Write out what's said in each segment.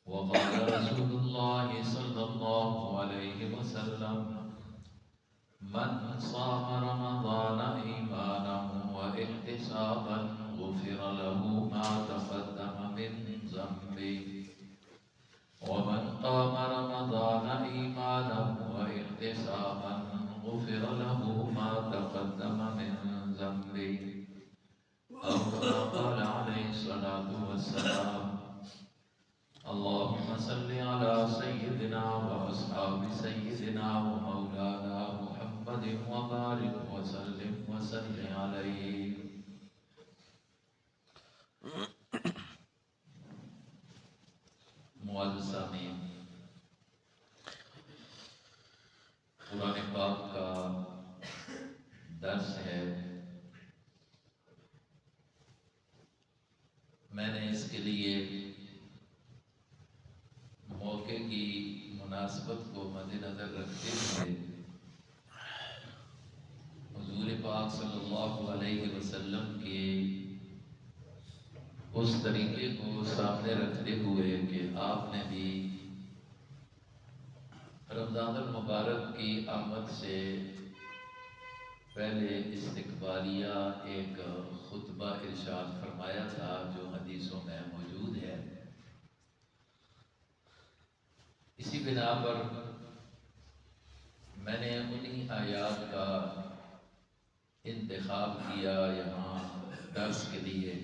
وقال رسول الله صلى الله عليه وسلم: من صام رمضان إيمانا واحتسابا غفر له ما تقدم من ذنبه، ومن قام رمضان إيمانا واحتسابا غفر له ما تقدم من ذنبه، أو كما قال عليه الصلاة والسلام. اللهم صل على سيدنا وأصحاب سيدنا ومولانا محمد وبارك وسلم عليه. معزز سامعین، قرآن پاک کا درس ہے. میں نے اس کے لیے موقع کی مناسبت کو مد نظر رکھتے ہوئے حضور پاک صلی اللہ علیہ وسلم کے اس طریقے کو سامنے رکھتے ہوئے کہ آپ نے بھی رمضان المبارک کی آمد سے پہلے استقبالیہ ایک خطبہ ارشاد فرمایا تھا جو حدیثوں میں موجود ہے. اسی بنا پر میں نے انہی آیات کا انتخاب کیا یہاں درس کے لیے،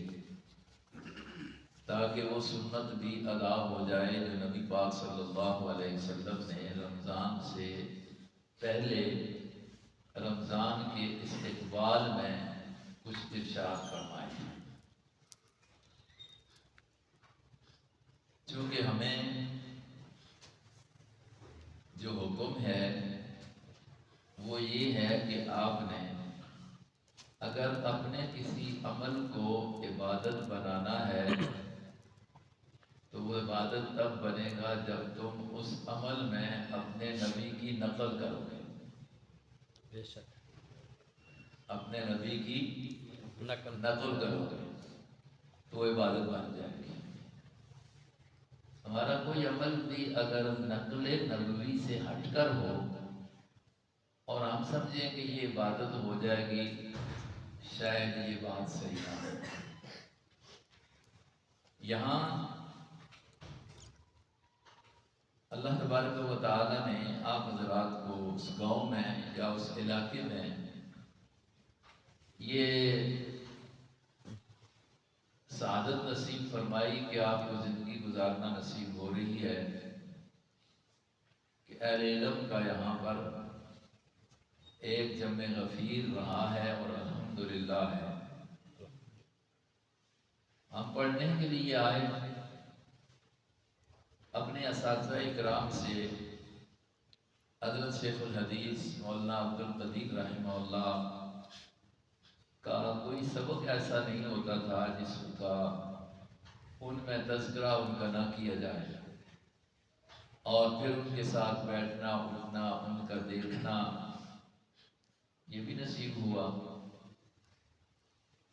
تاکہ وہ سنت بھی ادا ہو جائے جو نبی پاک صلی اللہ علیہ وسلم نے رمضان سے پہلے رمضان کے استقبال میں کچھ ارشاد فرمائے. چونکہ ہمیں جو حکم ہے وہ یہ ہے کہ آپ نے اگر اپنے کسی عمل کو عبادت بنانا ہے تو وہ عبادت تب بنے گا جب تم اس عمل میں اپنے نبی کی نقل کرو گے. بے شک اپنے نبی کی نقل کرو گے تو وہ عبادت بن جائے گی. ہمارا کوئی عمل بھی اگر نقل نبوی سے ہٹ کر ہو اور ہم سمجھیں کہ یہ عبادت ہو جائے گی، شاید یہ بات صحیح نہ ہو. یہاں اللہ تبارک و تعالی نے آپ حضرات کو اس گاؤں میں یا اس علاقے میں یہ سعادت نصیب فرمائی کہ آپ کو زندگی گزارنا نصیب ہو رہی ہے کہ اہل علم کا یہاں پر ایک جمع غفیر رہا ہے اور الحمدللہ ہے. ہم پڑھنے کے لیے آئے، اپنے اساتذہ اکرام سے حضرت شیخ الحدیث مولانا عبدالقدیر رحمہ اللہ کا کوئی سبق ایسا نہیں ہوتا تھا جس کا ان میں تذکرہ ان کا نہ کیا جائے، اور پھر ان کے ساتھ بیٹھنا اٹھنا ان کا دیکھنا یہ بھی نصیب ہوا.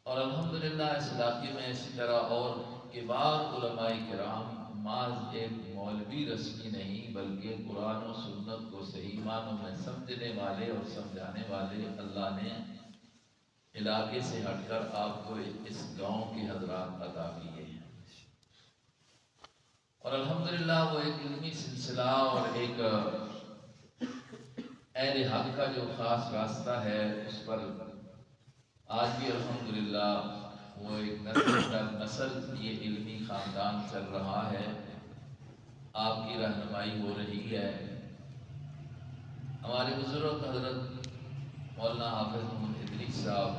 اور الحمدللہ اس علاقے میں اسی طرح اور کبار علماء کرام محض ایک مولوی رسمی نہیں بلکہ قرآن و سنت کو صحیح معنوں میں سمجھنے والے اور سمجھانے والے اللہ نے علاقے سے ہٹ کر آپ کو اس گاؤں کے حضرات عطا کیے ہیں. اور الحمدللہ وہ ایک علمی سلسلہ اور ایک اہل حق کا جو خاص راستہ ہے اس پر آج بھی الحمدللہ وہ ایک نسل در نسل یہ علمی خاندان چل رہا ہے. آپ کی رہنمائی ہو رہی ہے. ہمارے بزرگ حضرت مولانا حافظ محمد ادریس صاحب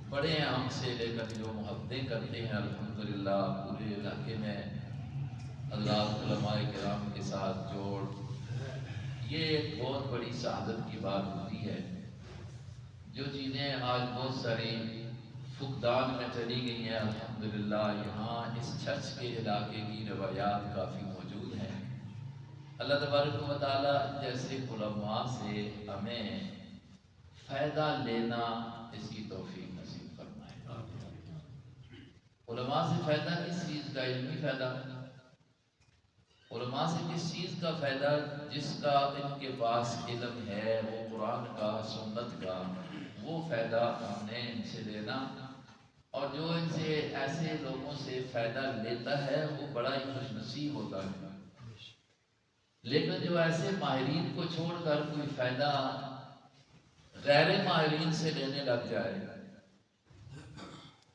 بڑے ہیں ہم سے، لیکن جو محبتیں کرتے ہیں الحمدللہ پورے علاقے میں حضرات علماء کرام کے ساتھ جوڑ، یہ ایک بہت بڑی سعادت کی بات ہوتی ہے. جو چیزیں آج بہت ساری فقدان میں چلی گئی ہیں الحمدللہ یہاں اس چرچ کے علاقے کی روایات کافی موجود ہیں. اللہ تبارک و تعالی جیسے علماء سے ہمیں فائدہ لینا اس کی توفیق نصیب فرمائے. علماء سے فائدہ کس چیز کا؟ علمی فائدہ. علماء سے کس چیز کا فائدہ؟ جس کا ان کے پاس علم ہے، وہ قرآن کا، سنت کا، وہ فائدہ ہم نے ان سے لینا، اور جو ان سے ایسے لوگوں سے فائدہ لیتا ہے وہ بڑا ہی خوش نصیب ہوتا ہے۔ لیکن جو ایسے ماہرین کو چھوڑ کر کوئی فائدہ غیر ماہرین سے لینے لگ جائے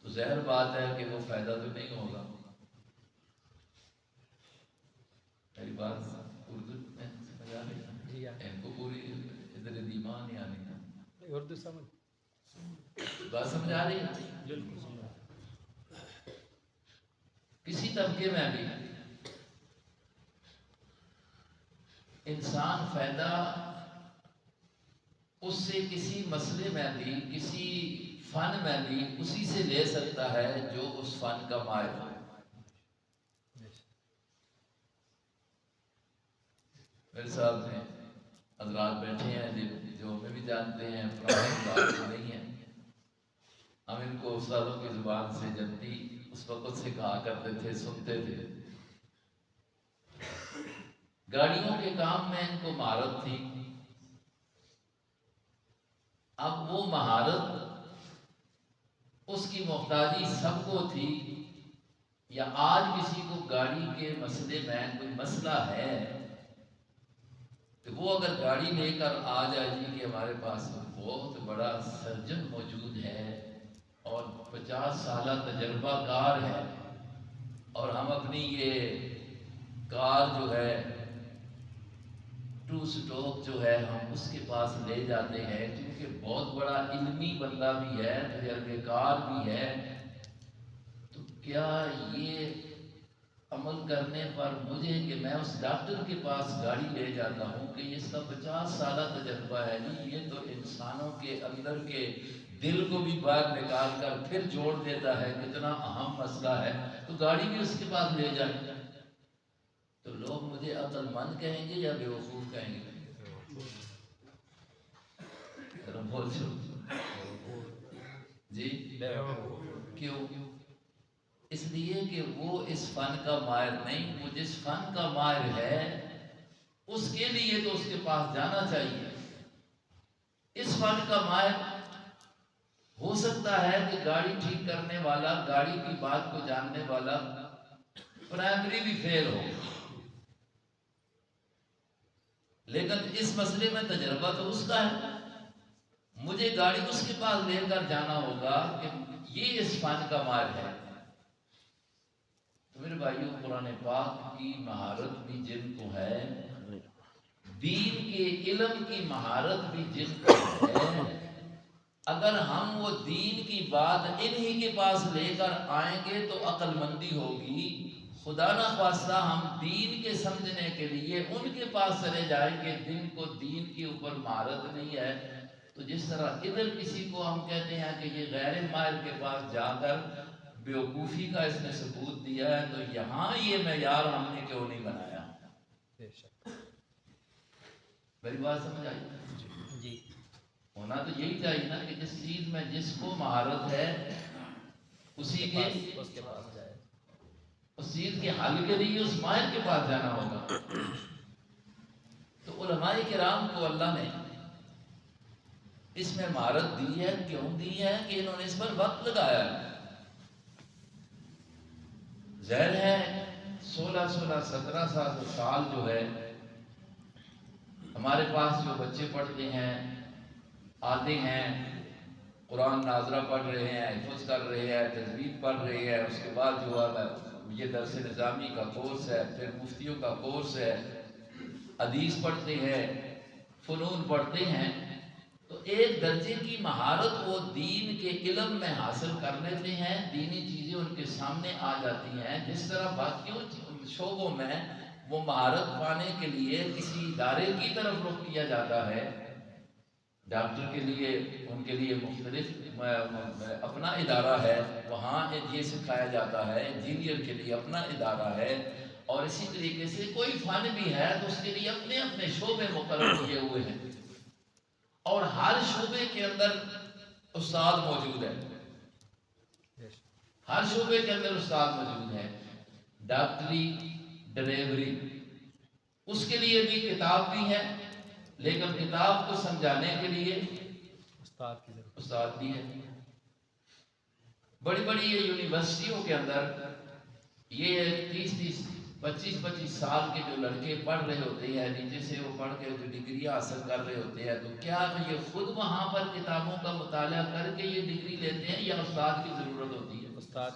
تو ظاہر بات ہے کہ وہ فائدہ تو نہیں ہوگا۔ میری بات اردو میں سمجھ آ رہی ہے؟ جی ان کو پوری ادھر دیمان نہیں آنی، اردو سمجھ بات سمجھ آ رہی ہے؟ بالکل سمجھ کسی طبقے میں بھی انسان فائدہ اس سے کسی مسئلے میں بھی، کسی فن میں بھی اسی سے لے سکتا ہے جو اس فن کا ماہر ہو۔ میرے ساتھ میں حضرات بیٹھے ہیں جو ہمیں بھی جانتے ہیں، پرانی بات نہیں ہے، ہم ان کو استادوں کی زبان سے جنتی اس وقت سے کہا کرتے تھے، سنتے تھے۔ گاڑیوں کے کام میں ان کو مہارت تھی، اب وہ مہارت اس کی محتاجی سب کو تھی، یا آج کسی کو گاڑی کے مسئلے میں کوئی مسئلہ ہے تو وہ اگر گاڑی لے کر آ جائے جی کہ ہمارے پاس بہت بڑا سرجن موجود ہے اور 50 سالہ تجربہ کار ہے، اور ہم اپنی یہ کار جو ہے ٹو سٹوک جو ہے ہم اس کے پاس لے جاتے ہیں، کیونکہ بہت بڑا علمی بندہ بھی ہے، تجربے کار بھی ہے، تو کیا یہ عمل کرنے پر مجھے کہ میں اس ڈاکٹر کے پاس گاڑی لے جاتا ہوں کہ اس کا 50 سالہ تجربہ ہے جی، یہ تو انسانوں کے اندر کے دل کو بھی باہر نکال کر پھر جوڑ دیتا ہے، کتنا اہم مسئلہ ہے، تو گاڑی بھی اس کے پاس لے جائیں، تو لوگ مجھے عقل مند کہیں گے یا بیوقوف کہیں گے؟ جی کیوں؟ اس لیے کہ وہ اس فن کا ماہر نہیں، وہ جس فن کا ماہر ہے اس کے لیے تو اس کے پاس جانا چاہیے۔ اس فن کا ماہر ہو سکتا ہے کہ گاڑی ٹھیک کرنے والا، گاڑی کی بات کو جاننے والا پرائمری بھی فیل ہو، لیکن اس مسئلے میں تجربہ تو اس کا ہے، مجھے گاڑی اس کے پاس لے کر جانا ہوگا کہ یہ اس فن کا ماہر ہے۔ تو میرے بھائیوں، قرآن پاک کی مہارت بھی جن کو ہے، دین کے علم کی مہارت بھی جن کو ہے، اگر ہم وہ دین کی بات انہی کے پاس لے کر آئیں گے تو عقل مندی ہوگی، خدا نہ خواستہ ہم دین کے سمجھنے کے لیے ان کے پاس چلے جائیں گے جن کو دین کے اوپر مہارت نہیں ہے، تو جس طرح ادھر کسی کو ہم کہتے ہیں کہ یہ غیر ماہر کے پاس جا کر بیوقوفی کا اس نے ثبوت دیا ہے، تو یہاں یہ معیار ہم نے کیوں نہیں بنایا؟ میری بات سمجھ آئی؟ جی ہونا تو یہی چاہیے نا کہ جس چیز میں جس کو مہارت ہے اسی کے پاس جائے، اس چیز کے حل کے لیے اس ماہر کے پاس جانا ہوگا۔ تو علماء کرام کو اللہ نے اس میں مہارت دی ہے، کیوں دی ہے؟ کہ انہوں نے اس پر وقت لگایا ہے۔ ظاہر ہے 16 سال جو ہے ہمارے پاس جو بچے پڑھتے ہیں، آتے ہیں، قرآن ناظرہ پڑھ رہے ہیں، حفظ کر رہے ہیں، تجوید پڑھ رہے ہیں، اس کے بعد جو ہے یہ درس نظامی کا کورس ہے، پھر مفتیوں کا کورس ہے، حدیث پڑھتے ہیں، فنون پڑھتے ہیں، تو ایک درجے کی مہارت وہ دین کے علم میں حاصل کر لیتے ہیں، دینی چیزیں ان کے سامنے آ جاتی ہیں۔ جس طرح باقیوں شعبوں میں وہ مہارت پانے کے لیے کسی ادارے کی طرف رخ کیا جاتا ہے، ڈاکٹر کے لیے ان کے لیے مختلف اپنا ادارہ ہے، وہاں یہ سکھایا جاتا ہے، انجینئر کے لیے اپنا ادارہ ہے، اور اسی طریقے سے کوئی فن بھی ہے تو اس کے لیے اپنے اپنے شعبے مقرر کیے ہوئے ہیں، اور ہر شعبے کے اندر استاد موجود ہے، ہر شعبے کے اندر استاد موجود ہے۔ ڈاکٹری، ڈرائیوری، اس کے لیے بھی کتاب بھی ہے، لیکن کتاب کو سمجھانے کے لیے استاد بھی ہے۔ بڑی بڑی یونیورسٹیوں کے اندر یہ 25 سال کے جو لڑکے پڑھ رہے ہوتے ہیں، نیچے سے وہ پڑھ کے جو ڈگری حاصل کر رہے ہوتے ہیں، تو کیا یہ خود وہاں پر کتابوں کا مطالعہ کر کے یہ ڈگری لیتے ہیں یا استاد کی ضرورت ہوتی ہے؟ استاد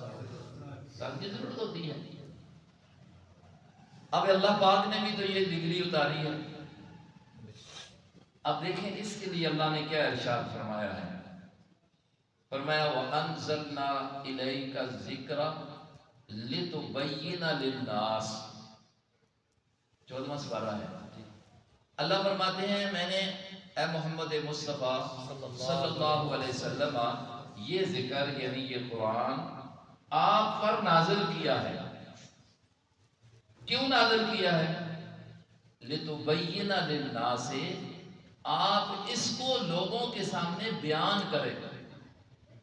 کی ضرورت ہوتی ہے۔ اب اللہ پاک نے بھی تو یہ ڈگری اتاری ہے۔ اب دیکھیں اس کے لیے اللہ نے کیا ارشاد فرمایا ہے، فرمایا وَأَنزَلْنَا إِلَيْكَ الذِّكْرَ لِتُبَيِّنَ لِلنَّاسِ، 14واں سپارہ ہے۔ اللہ فرماتے ہیں میں نے اے محمد مصطفیٰ صلی اللہ علیہ وسلم یہ ذکر یعنی یہ قرآن آپ پر نازل کیا ہے۔ کیوں نازل کیا ہے؟ لِتُبَيِّنَ لِلنَّاسِ، آپ اس کو لوگوں کے سامنے بیان کریں۔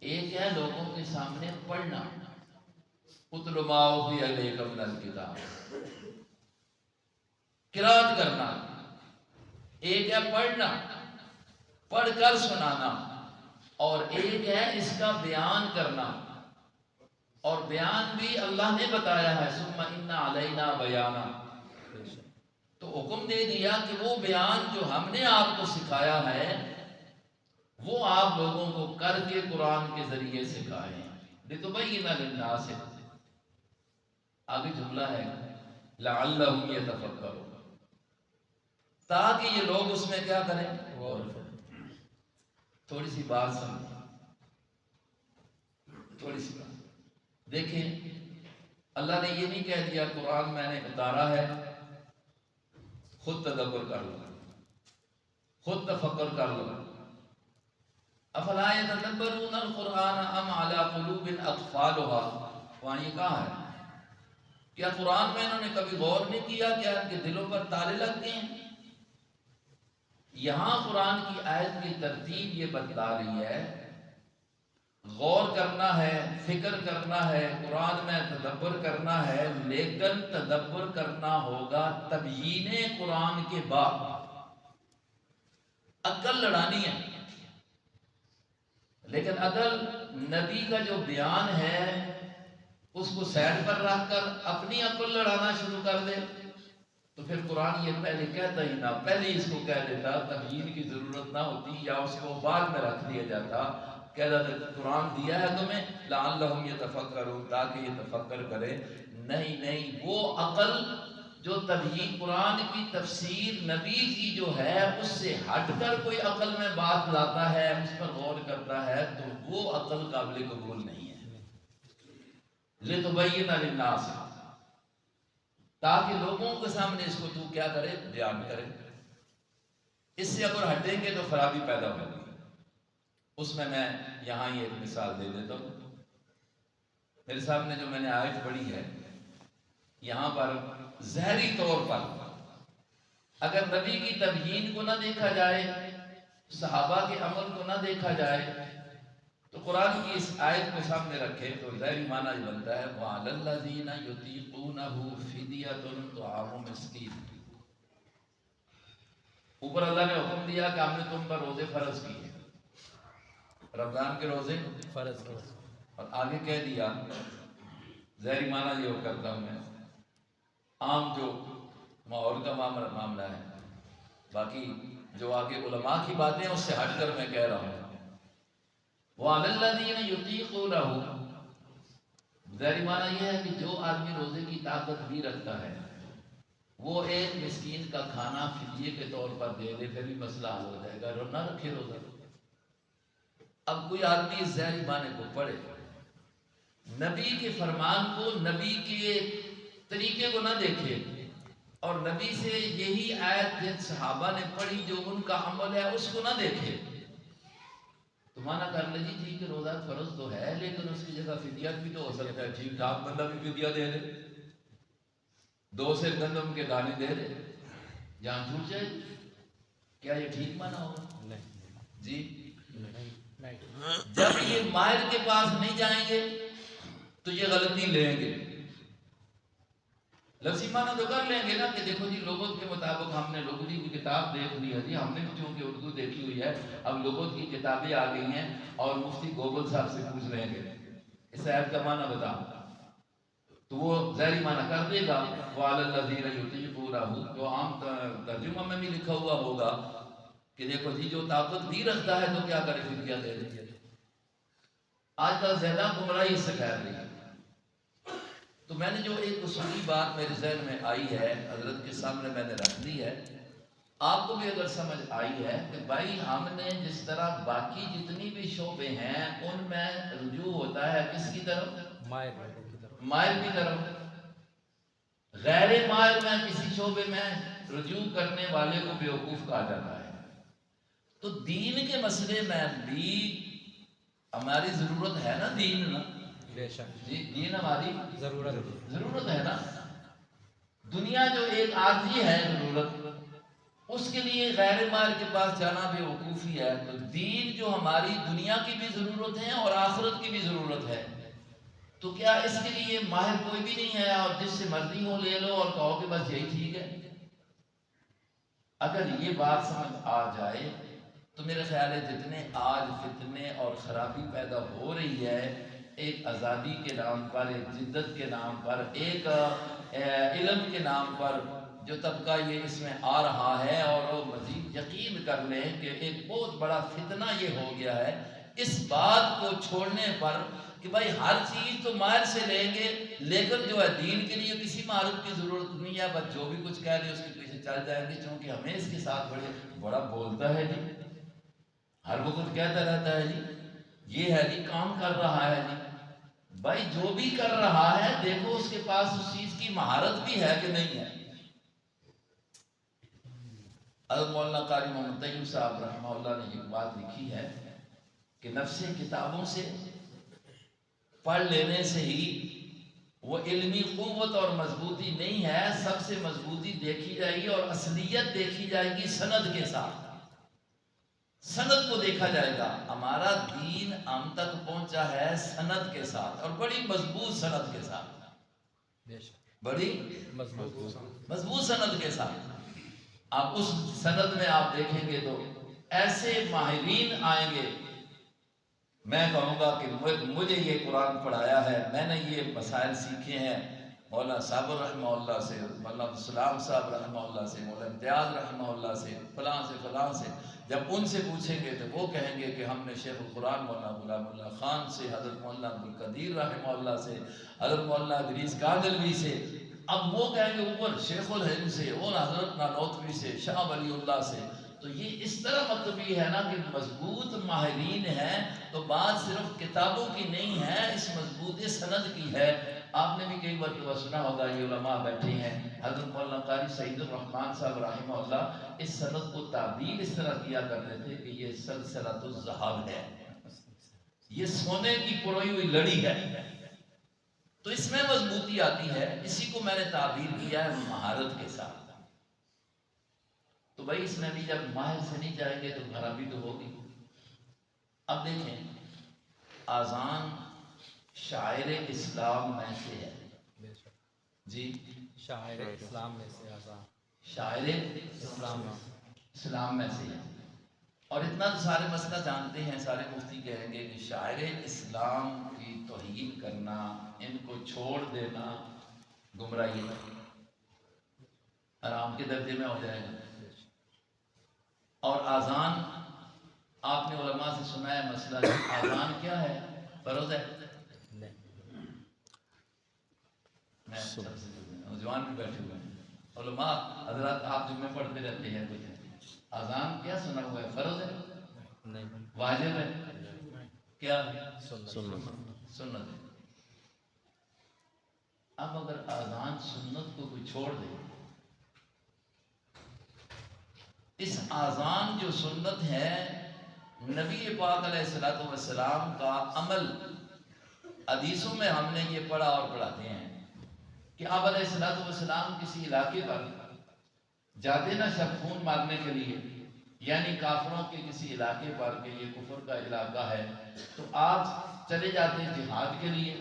ایک ہے لوگوں کے سامنے پڑھنا، اُتْلُ مَا أُوحِیَ إِلَیْکَ مِنَ الْکِتَابِ، قرأت کرنا، ایک ہے پڑھنا، پڑھ کر سنانا، اور ایک ہے اس کا بیان کرنا، اور بیان بھی اللہ نے بتایا ہے ثُمَّ إِنَّ عَلَيْنَا بَيَانًا، تو حکم دے دیا کہ وہ بیان جو ہم نے آپ کو سکھایا ہے وہ آپ لوگوں کو کر کے قرآن کے ذریعے سکھائیں۔ لِتُبَيِّنَ لِلنَّاسِ، آگے جملہ ہے لَعَلَّهُمْ يَتَفَكَّرُونَ، تاکہ یہ لوگ اس میں کیا کریں؟ غور کریں۔ تھوڑی سی بات سمجھیں، تھوڑی سی بات دیکھیں، اللہ نے یہ نہیں کہہ دیا قرآن میں نے اتارا ہے خود تدبر کر لو، خود تفکر کر لو۔ افلا يتدبرون القرآن ام على قلوب اقفالها، وہاں یہ کہا ہے کیا قرآن میں انہوں نے کبھی غور نہیں کیا، کیا ان کے دلوں پر تالے لگ گئے ہیں؟ یہاں قرآن کی آیت کی ترتیب یہ بتلا رہی ہے غور کرنا ہے، فکر کرنا ہے، قرآن میں تدبر کرنا ہے، لیکن تدبر کرنا ہوگا تبیین قرآن کے بعد، عقل لڑانی ہے۔ لیکن اگر نبی کا جو بیان ہے اس کو سائڈ پر رکھ کر اپنی عقل لڑانا شروع کر دے تو پھر قرآن یہ پہلے کہتا ہی نہ، پہلے اس کو کہہ دیتا، تبیین کی ضرورت نہ ہوتی، یا اس کو بعد میں رکھ دیا جاتا، کہتا تھا قرآن دیا ہے تمہیں لعلہم یتفکرون، تاکہ یہ تفکر کرے۔ نہیں، وہ عقل جو تبیین قرآن کی تفسیر نبی کی جو ہے اس سے ہٹ کر کوئی عقل میں بات لاتا ہے، اس پر غور کرتا ہے، تو وہ عقل قابل قبول نہیں ہے۔ لِتُبَيِّنَ لِلنَّاسِ، تاکہ لوگوں کے سامنے اس کو تو کیا کرے؟ بیان کرے۔ اس سے اگر ہٹیں گے تو خرابی پیدا ہوگی۔ اس میں یہاں یہ ایک مثال دے دیتا ہوں۔ میرے سامنے جو میں نے آیت پڑھی ہے، یہاں پر ظاہری طور پر اگر نبی کی تبیین کو نہ دیکھا جائے، صحابہ کے عمل کو نہ دیکھا جائے، تو قرآن کی اس آیت کو سامنے رکھے تو ظاہری معنی یہ بنتا ہے وَعَلَى الَّذِينَ يُطِيقُونَهُ فِدْيَةٌ طَعَامُ مِسْكِينٍ، اوپر اللہ نے حکم دیا کہ ہم نے تم پر روزے فرض کیے، رمضان کے روزے فرض کیے، اور آگے کہہ دیا، ظاہری معنی یہ کرتا ہوں میں، عام جو ماحول کا معاملہ ہے، باقی جو آگے علماء کی باتیں اس سے ہٹ کر میں کہہ رہا ہوں۔ وَعَلَى الَّذِينَ يُطِيقُونَهُ، ظاہری معنی یہ ہے کہ جو آدمی روزے کی طاقت بھی رکھتا ہے وہ ایک مسکین کا کھانا فدیے کے طور پر دے دے، پھر بھی مسئلہ حل ہو جائے گا، نہ رکھے روزہ۔ اب کوئی آدمی اس ظاہری معنی کو پڑھے، نبی کے فرمان کو، نبی کے طریقے کو نہ دیکھے، اور نبی سے یہی آیت جن صحابہ نے پڑھی جو ان کا عمل ہے اس کو نہ دیکھے، تو مانا کر لے جی کہ روزہ فرض تو ہے لیکن اس کی جگہ فدیہ بھی تو ہو سکتا ہے، ٹھیک ٹھاک بندہ بھی فدیہ دے دے، 2 سے گندم کے دانے دے دے، جان چھوٹ جائے، کیا یہ ٹھیک مانا ہوگا؟ جی جب یہ ماہر کے پاس نہیں جائیں گے تو یہ غلطی لیں گے، لفظی معنی تو کر لیں گے نا کہ دیکھو جی لغت کے مطابق ہم نے لغوی کی کتاب دیکھ لی ہے جی، ہم نے چونکہ اردو دیکھی ہوئی ہے، اب لغت کی کتابیں آ گئی ہیں اور مفتی گوگل صاحب سے پوچھ رہے ہیں اس آیت کا معنی بتا، تو وہ ظاہری معنی کر دے گا، وَعَلَى الَّذِينَ يُطِيقُونَهُ، جو عام ترجمہ میں بھی لکھا ہوا ہوگا کہ دیکھو جی جو طاقت بھی رکھتا ہے تو کیا کرے، فدیہ دے دے۔ آج کل زیادہ گمراہی اس سے پھیل رہی ہے۔ تو میں نے جو ایک اصولی بات میرے ذہن میں آئی ہے، حضرت کے سامنے میں نے رکھ دی ہے، آپ کو بھی اگر سمجھ آئی ہے کہ بھائی ہم نے جس طرح باقی جتنی بھی شعبے ہیں ان میں رجوع ہوتا ہے کس کی طرف، مائل کی طرف، غیر مائل میں کسی شعبے میں رجوع کرنے والے کو بیوقوف کہا جاتا ہے۔ تو دین کے مسئلے میں بھی ہماری ضرورت ہے نا، دین نا، بے شک جی دین ہماری ضرورت ہے نا۔ دنیا جو ایک عارضی ہے ضرورت، اس کے لیے غیر مائل کے پاس جانا بے وقوفی ہے، تو دین جو ہماری دنیا کی بھی ضرورت ہے اور آخرت کی بھی ضرورت ہے، تو کیا اس کے لیے ماہر کوئی بھی نہیں ہے اور جس سے مرضی ہو لے لو اور کہو کہ بس یہی ٹھیک ہے؟ اگر یہ بات سمجھ آ جائے تو میرے خیال ہے جتنے آج فتنے اور خرابی پیدا ہو رہی ہے، ایک آزادی کے نام پر، ایک جدت کے نام پر، ایک علم کے نام پر جو طبقہ یہ اس میں آ رہا ہے، اور وہ مزید یقین کر لیں کہ ایک بہت بڑا فتنہ یہ ہو گیا ہے اس بات کو چھوڑنے پر کہ بھائی ہر چیز تو ماہر سے لیں گے، لیکن جو ہے دین کے لیے کسی مہارت کی ضرورت نہیں ہے، بس جو بھی کچھ کہہ رہے اس کے پیچھے چل جائیں گے، چونکہ ہمیں اس کے ساتھ بڑا بولتا ہے جی، ہر وقت کہتا رہتا ہے جی یہ ہے جی کام کر رہا ہے جی۔ بھائی جو بھی کر رہا ہے دیکھو اس کے پاس اس چیز کی مہارت بھی ہے کہ نہیں ہے۔ حضرت مولانا قاری محمد طیب صاحب رحمہ اللہ نے ایک بات لکھی ہے کہ نفس کتابوں سے پڑھ لینے سے ہی وہ علمی قوت اور مضبوطی نہیں ہے، سب سے مضبوطی دیکھی جائے گی اور اصلیت دیکھی جائے گی سند کے ساتھ، سند کو دیکھا جائے گا۔ ہمارا دین ہم تک پہنچا ہے سند کے ساتھ، اور بڑی مضبوط سند کے ساتھ، بڑی مضبوط سند کے ساتھ۔ آپ اس سند میں آپ دیکھیں گے تو ایسے ماہرین آئیں گے، میں کہوں گا کہ مجھے یہ قرآن پڑھایا ہے، میں نے یہ مسائل سیکھے ہیں مولانا صابر رحمہ اللہ سے، مولانا عبدالسلام صاحب رحمہ اللہ سے، مولانا امتیاز رحمہ اللہ سے، فلاں سے فلاں سے۔ جب ان سے پوچھیں گے تو وہ کہیں گے کہ ہم نے شیخ القرآن مولانا غلام اللہ خان سے، حضرت مولانا عبدالقدیر رحمہ اللہ سے، حضرت مولانا ادریس کاندلوی سے، اب وہ کہیں گے اوپر شیخ الہند سے اور حضرت نانوتوی سے، شاہ ولی اللہ سے۔ تو یہ اس طرح مطلب یہ ہے نا کہ مضبوط ماہرین ہیں، تو بات صرف کتابوں کی نہیں ہے، اس مضبوط سند کی ہے۔ آپ نے بھی کئی مرتبہ سنا ہوگا، یہ علماء بیٹھے ہیں، حضرت مولانا قاری سعید الرحمن صاحب رحمہ اللہ اس سند کو تعبیر اس طرح کیا کرتے تھے کہ یہ سلسلۃ الذہب ہے، یہ سونے کی پروئی ہوئی لڑی ہے۔ تو اس میں مضبوطی آتی ہے، اسی کو میں نے تعبیر کیا ہے مہارت کے ساتھ۔ تو بھائی اس میں بھی جب ماہر سے نہیں جائیں گے تو خرابی تو ہوگی۔ اب دیکھیں، اذان شاعر اسلام میں سے ہے جی، شاعر اسلام میں سے اذان، شاعر اسلام میں سے ہے، اور اتنا تو سارے مسئلہ جانتے ہیں، سارے مفتی کہیں گے کہ شاعر اسلام کی توہین کرنا، ان کو چھوڑ دینا گمراہی ہے، حرام کے درجے میں ہو جائے گا۔ اور اذان آپ نے علماء سے سنا ہے مسئلہ، اذان کیا ہے؟ فرض ہے؟ میں سب سے نوجوان بھی بیٹھے ہوئے ہیں، علماء حضرات آپ جمعے پڑھتے رہتے ہیں، کچھ اذان کیا سنا ہوا ہے؟ فرض ہے؟ واجب ہے؟ کیا سنت ہے۔ اب اگر اذان سنت کو کوئی چھوڑ دے، اس اذان جو سنت ہے، نبی پاک علیہ الصلوۃ والسلام کا عمل، حدیثوں میں ہم نے یہ پڑھا اور پڑھاتے ہیں کہ آپ علیہ الصلوۃ والسلام کسی علاقے پر جاتے نا شب خون مارنے کے لیے، یعنی کافروں کے کسی علاقے پر کہ یہ کفر کا علاقہ ہے، تو آپ چلے جاتے جہاد کے لیے،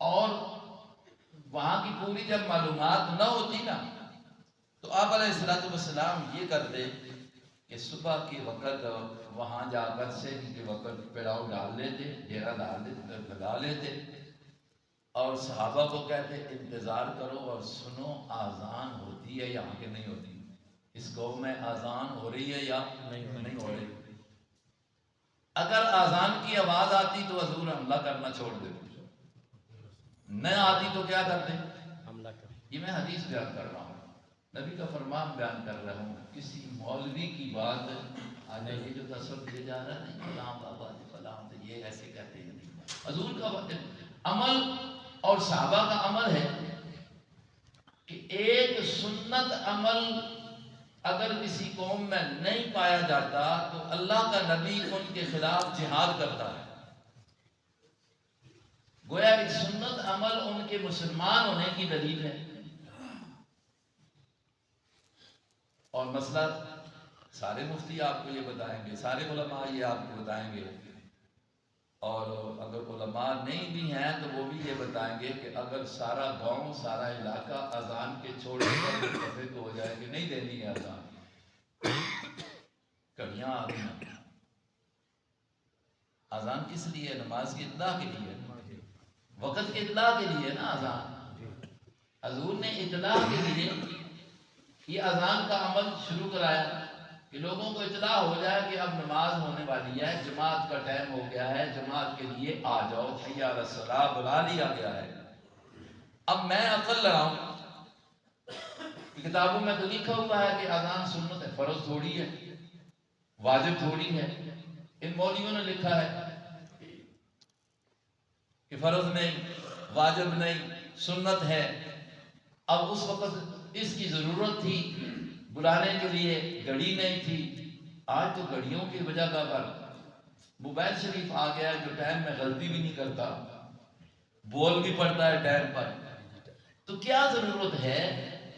اور وہاں کی پوری جب معلومات نہ ہوتی نا تو آپ علیہ السلام یہ کرتے کہ صبح کے وقت وہاں جا کر سحری کے وقت پڑاؤ ڈال لیتے، ڈیرا لگا لیتے اور صحابہ کو کہتے انتظار کرو اور سنو آذان ہوتی ہے یا کہ نہیں ہوتی، اس قوم میں آذان ہو رہی ہے یا نہیں ہو رہی۔ اگر آذان کی آواز آتی تو حضور حملہ کرنا چھوڑ دیتے، نہ آتی تو کیا کرتے؟ حملہ کر۔ یہ میں حدیث بیان کر رہا ہوں، نبی کا فرمان بیان کر رہا ہوں، کسی مولوی کی بات آج یہ جو تصور دیا جا رہا ہے نہیں فلاں بابا فلاں یہ ایسے کہتے ہیں نہیں، حضور کا عمل اور صحابہ کا عمل ہے کہ ایک سنت عمل اگر کسی قوم میں نہیں پایا جاتا تو اللہ کا نبی ان کے خلاف جہاد کرتا ہے، گویا کہ سنت عمل ان کے مسلمان ہونے کی دلیل ہے۔ اور مسئلہ سارے مفتی آپ کو یہ بتائیں گے، سارے علماء یہ آپ کو بتائیں گے، اور اگر علماء نہیں بھی ہیں تو وہ بھی یہ بتائیں گے کہ اگر سارا گاؤں سارا علاقہ اذان کے چھوڑنے پر متفق ہو جائے کہ نہیں دینی ہے اذان، کڑیاں آ گئی، اذان کس لیے؟ نماز کی اطلاع کے لیے، وقت کی اطلاع کے لیے نا اذان۔ حضور نے اطلاع کے لیے یہ اذان کا عمل شروع کرایا کہ لوگوں کو اطلاع ہو جائے کہ اب نماز ہونے والی ہے، جماعت کا ٹائم ہو گیا ہے، جماعت کے لیے آ جاؤ، حی علی الصلاۃ بلا لیا گیا ہے۔ اب میں عقل لڑاؤں، کتابوں میں تو لکھا ہوا ہے کہ اذان سنت ہے، فرض تھوڑی ہے، واجب تھوڑی ہے، ان مولویوں نے لکھا ہے کہ فرض نہیں، واجب نہیں، سنت ہے۔ اب اس وقت اس کی ضرورت تھی، بلانے کے لیے گھڑی نہیں تھی، آج تو گھڑیوں کی وجہ پر موبائل شریف آ گیا جو ٹائم میں غلطی بھی نہیں کرتا، بول بھی پڑتا ہے ٹائم پر، تو کیا ضرورت ہے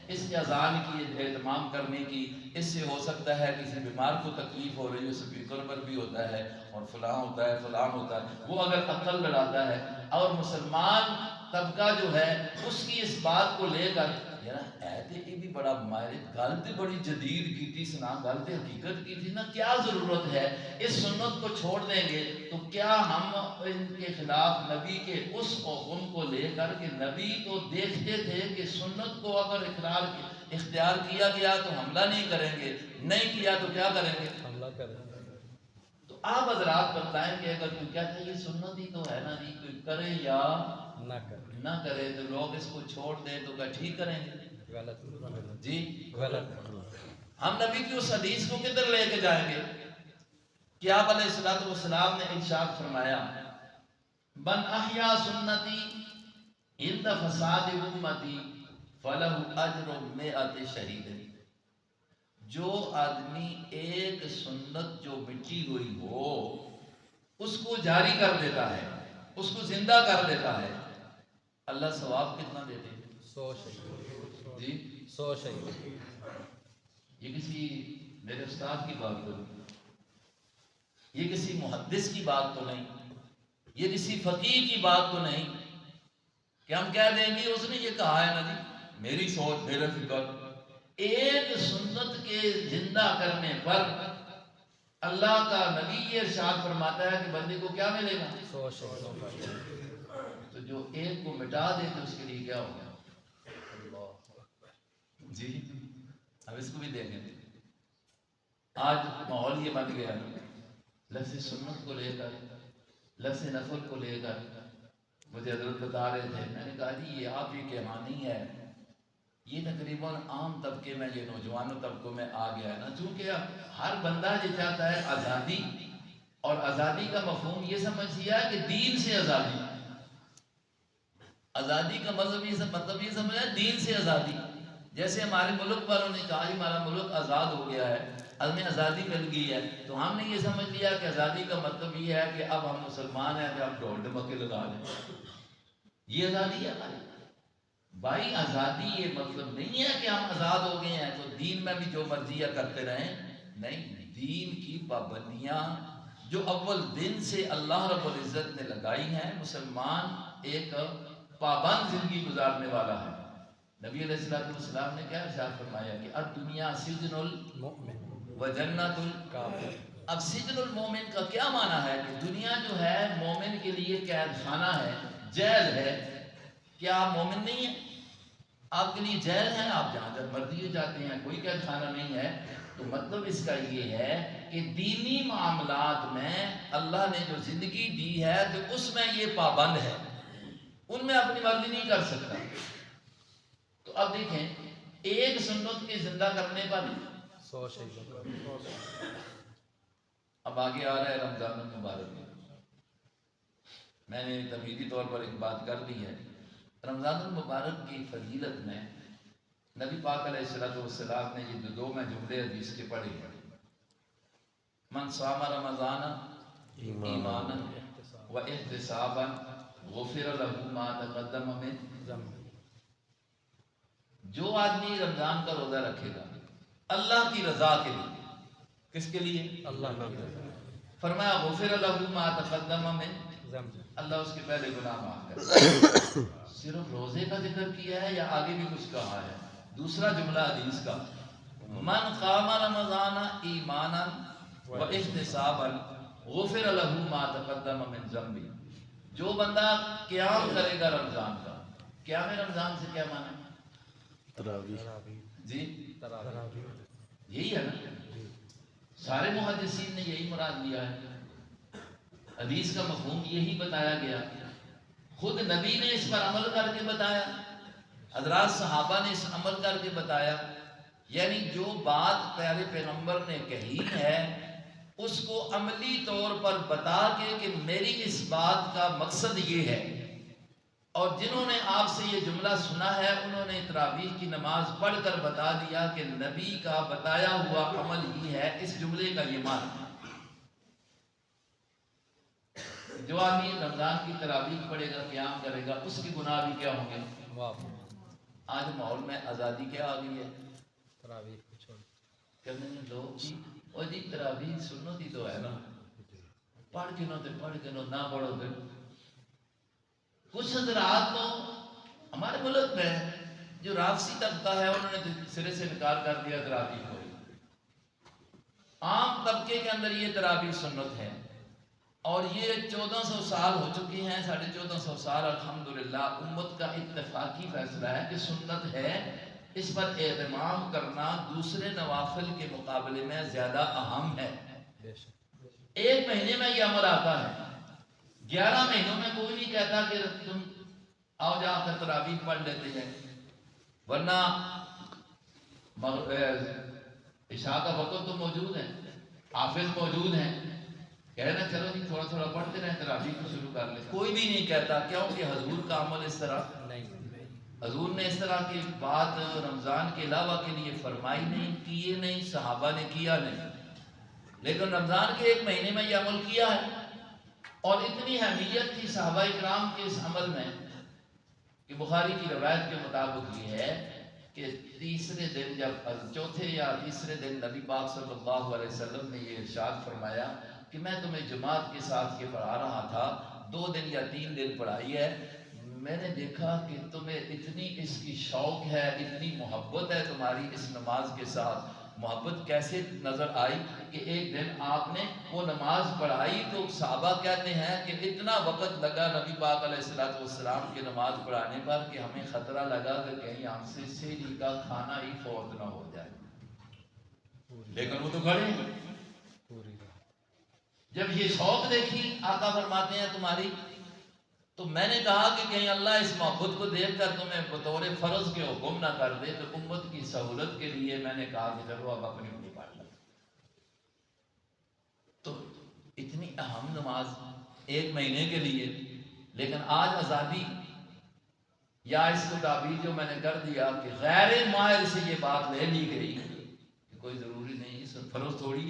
اس اذان کی اہتمام کرنے کی؟ اس سے ہو سکتا ہے کسی بیمار کو تکلیف ہو رہی ہے، اسپیکر پر بھی ہوتا ہے اور فلاں ہوتا ہے فلاں ہوتا ہے، وہ اگر عقل لڑاتا ہے اور مسلمان طبقہ جو ہے اس کی اس بات کو لے کر یار ایتے یہ بھی بڑا ماہر گل تے بڑی جدید کی تھی، سنا گل تے حقیقت کی تھی نا، کیا ضرورت ہے اس سنت کو چھوڑ دیں گے تو کیا ہم ان کے خلاف نبی کے اس حکم کو لے کر کہ نبی تو دیکھتے تھے کہ سنت کو اگر اختیار کیا گیا تو حملہ نہیں کریں گے، نہیں کیا تو کیا کریں گے؟ حملہ کریں۔ تو آپ حضرات بتائیں کہ اگر کوئی کہتا ہے یہ سنت ہی تو ہے نا جی، کوئی کرے یا نہ کرے تو لوگ اس کو چھوڑ دیں تو کیا ٹھیک کریں گے؟ غلط جی غلط۔ ہم نبی کی اس حدیث کو کدھر لے کے جائیں گے کہ آپ علیہ الصلوۃ والسلام نے ارشاد فرمایا من احیا سنتی عند فساد امتی فلہ اجر مئۃ شہید، جو آدمی ایک سنت جو مٹی ہوئی ہو اس کو جاری کر دیتا ہے، اس کو زندہ کر دیتا ہے، اللہ ثواب کتنا دیتے ہیں؟ 100 شہید جی 100 شہید۔ یہ کسی میرے استاد کی بات تو نہیں، یہ کسی محدث کی بات تو نہیں، یہ کسی فقیہ کی بات تو نہیں کہ ہم کہہ دیں گے اس نے یہ کہا ہے نا جی، میری سوچ میرا فکر۔ ایک سنت کے زندہ کرنے پر اللہ کا نبی یہ ارشاد فرماتا ہے کہ بندے کو کیا ملے گا؟ 100 شہیدوں کا۔ تو جو ایک کو مٹا دے تو اس کے لیے کیا ہوگا؟ جی اب اس کو بھی دیکھیں، آج ماحول یہ بن گیا لفظ سنت کو لے کر، لفظ نفل کو لے کر مجھے حضرت بتا رہے تھے، میں نے کہا جی یہ آپ کی کہانی ہے، یہ تقریباً عام طبقے میں یہ نوجوانوں طبقوں میں آ گیا ہے نا، چونکہ ہر بندہ یہ چاہتا ہے آزادی، اور آزادی کا مفہوم یہ سمجھ لیا کہ دین سے آزادی، آزادی کا مطلب یہ سمجھا دین سے آزادی۔ جیسے ہمارے ملک والوں نے کہا ہمارا ملک آزاد ہو گیا ہے، ہمیں آزادی مل گئی ہے، تو ہم نے یہ سمجھ لیا کہ آزادی کا مطلب یہ ہے کہ اب ہم مسلمان ہیں کہ ہم ڈھول ڈمکے لگا لیں، یہ آزادی ہے ہماری۔ بھائی آزادی یہ مطلب نہیں ہے کہ ہم آزاد ہو گئے ہیں تو دین میں بھی جو مرضی کرتے رہیں، نہیں، دین کی پابندیاں جو اول دن سے اللہ رب العزت نے لگائی ہیں، مسلمان ایک پابند زندگی گزارنے والا ہے. نبی علیہ السلام نے کیا ارشاد فرمایا کہ الدنیا سجن مؤمن و جنت کافر. اب سجن المومن کا کیا معنی ہے کہ دنیا جو ہے مومن کے لیے قید خانہ ہے، جیل ہے. کیا آپ مومن نہیں ہیں؟ آپ کے لیے جیل ہے، آپ جہاں تک مرضی جاتے ہیں، کوئی قید خانہ نہیں ہے. تو مطلب اس کا یہ ہے کہ دینی معاملات میں اللہ نے جو زندگی دی ہے تو اس میں یہ پابند ہے، ان میں اپنی مرضی نہیں کر سکتا. تو اب دیکھیں ایک سنت کے زندہ کرنے پر 100 شہیدوں کا. اب آگے آ رہا ہے رمضان المبارک. میں نے تمہیدی طور پر ایک بات کر دی ہے. رمضان المبارک کی فضیلت میں نبی پاک علیہ السلام نے یہ دو میں جملے حدیث کے پڑھے ہیں. من صام رمضان ایمانا و احتسابا غفر له ما تقدم من ذنب. جو آدمی رمضان کا روزہ رکھے گا اللہ کی رضا کے لیے، کس کے لیے؟ اللہ کا رضا. فرمایا غفر له ما تقدم من ذنب. اللہ اس کے پہلے گناہ معاف کرے. صرف روزے کا ذکر کیا ہے یا آگے بھی کچھ کہا ہے؟ دوسرا جملہ حدیث کا من قام رمضان ایمانا و احتسابا غفر له ما تقدم من ذنبی. جو بندہ قیام کرے گا رمضان کا، قیام رمضان سے کیا معنی ہے؟ تراویح. جی تراویح. یہی ہے نا، سارے محدثین نے یہی مراد لیا ہے. حدیث کا مفہوم یہی بتایا گیا. خود نبی نے اس پر عمل کر کے بتایا، حضرات صحابہ نے اس عمل کر کے بتایا. یعنی جو بات پیارے پیغمبر نے کہی ہے اس کو عملی طور پر بتا کے کہ میری اس بات کا مقصد یہ ہے. اور جنہوں نے آپ سے یہ جملہ سنا ہے انہوں نے تراویح کی نماز پڑھ کر بتا دیا کہ نبی کا بتایا ہوا عمل ہی ہے. اس جملے کا یہ معنی. جو آدمی رمضان کی تراویح پڑھے گا، قیام کرے گا، اس کے گناہ بھی کیا ہوں گے؟ معاف. آج ماحول میں آزادی کیا آ گئی ہے؟ تراویح کو چھوڑ. کہنے میں لوگ جی اور جی تراویح سنت ہی تو ہے نا، پڑھ کے نو نہ پڑھو. پھر کچھ حضرات تو ہمارے ملک میں جو رافضی طبقہ ہے انہوں نے سرے سے انکار کر دیا تراویح کو. عام طبقے کے اندر یہ تراویح سنت ہے اور یہ 1400 سال ہو چکی ہیں، 1450 سال الحمدللہ امت کا اتفاقی فیصلہ ہے کہ سنت ہے. اس پر اہتمام کرنا دوسرے نوافل کے مقابلے میں زیادہ اہم ہے. ایک مہینے میں یہ عمل آتا ہے، 11 مہینوں میں کوئی نہیں کہتا کہ تم آؤ جا کر تراویح پڑھ لیتے ہیں. ورنہ عشاء کا وقت تو موجود ہے، حافظ موجود ہیں، کہنا چلو جی تھوڑا تھوڑا پڑھتے رہیں، تراویح کو شروع کر لیں. کوئی بھی نہیں کہتا. کیوں کہ حضور کا عمل اس طرح نہیں. حضور نے اس طرح کی بات رمضان کے علاوہ کے لیے فرمائی نہیں، کیے نہیں، صحابہ نے کیا نہیں. لیکن رمضان کے ایک مہینے میں یہ عمل کیا ہے. اور اتنی اہمیت تھی صحابہ اکرام کے اس عمل میں کہ بخاری کی روایت کے مطابق یہ ہے کہ تیسرے دن جب چوتھے یا تیسرے دن نبی پاک صلی اللہ علیہ وسلم نے یہ ارشاد فرمایا کہ میں تمہیں جماعت کے ساتھ یہ پڑھا رہا تھا، 2 دن یا 3 دن پڑھائی ہے. میں نے دیکھا کہ تمہیں اتنی اس کی شوق ہے، اتنی محبت ہے تمہاری اس نماز کے ساتھ. محبت کیسے نظر آئی کہ ایک دن آپ نے وہ نماز پڑھائی تو صحابہ کہتے ہیں کہ اتنا وقت لگا نبی پاک علیہ السلام کی نماز پڑھانے پر کہ ہمیں خطرہ لگا کہ کہیں ہم سے سحری کا کھانا ہی فوت نہ ہو جائے. لیکن وہ تو کھڑے ہیں. جب یہ شوق دیکھی آقا فرماتے ہیں تمہاری، تو میں نے کہا کہ کہیں اللہ اس محبت کو دیکھ کر تمہیں بطور فرض کے حکم نہ کر دے. تو امت کی سہولت کے لیے میں نے کہا کہ چلو اب اپنی اپنی پڑھ لیں. تو اتنی اہم نماز ایک مہینے کے لیے. لیکن آج آزادی یا اس کو تعبیر جو میں نے کر دیا کہ غیر ماہر سے یہ بات لے لی گئی کہ کوئی ضروری نہیں، اس فرض تھوڑی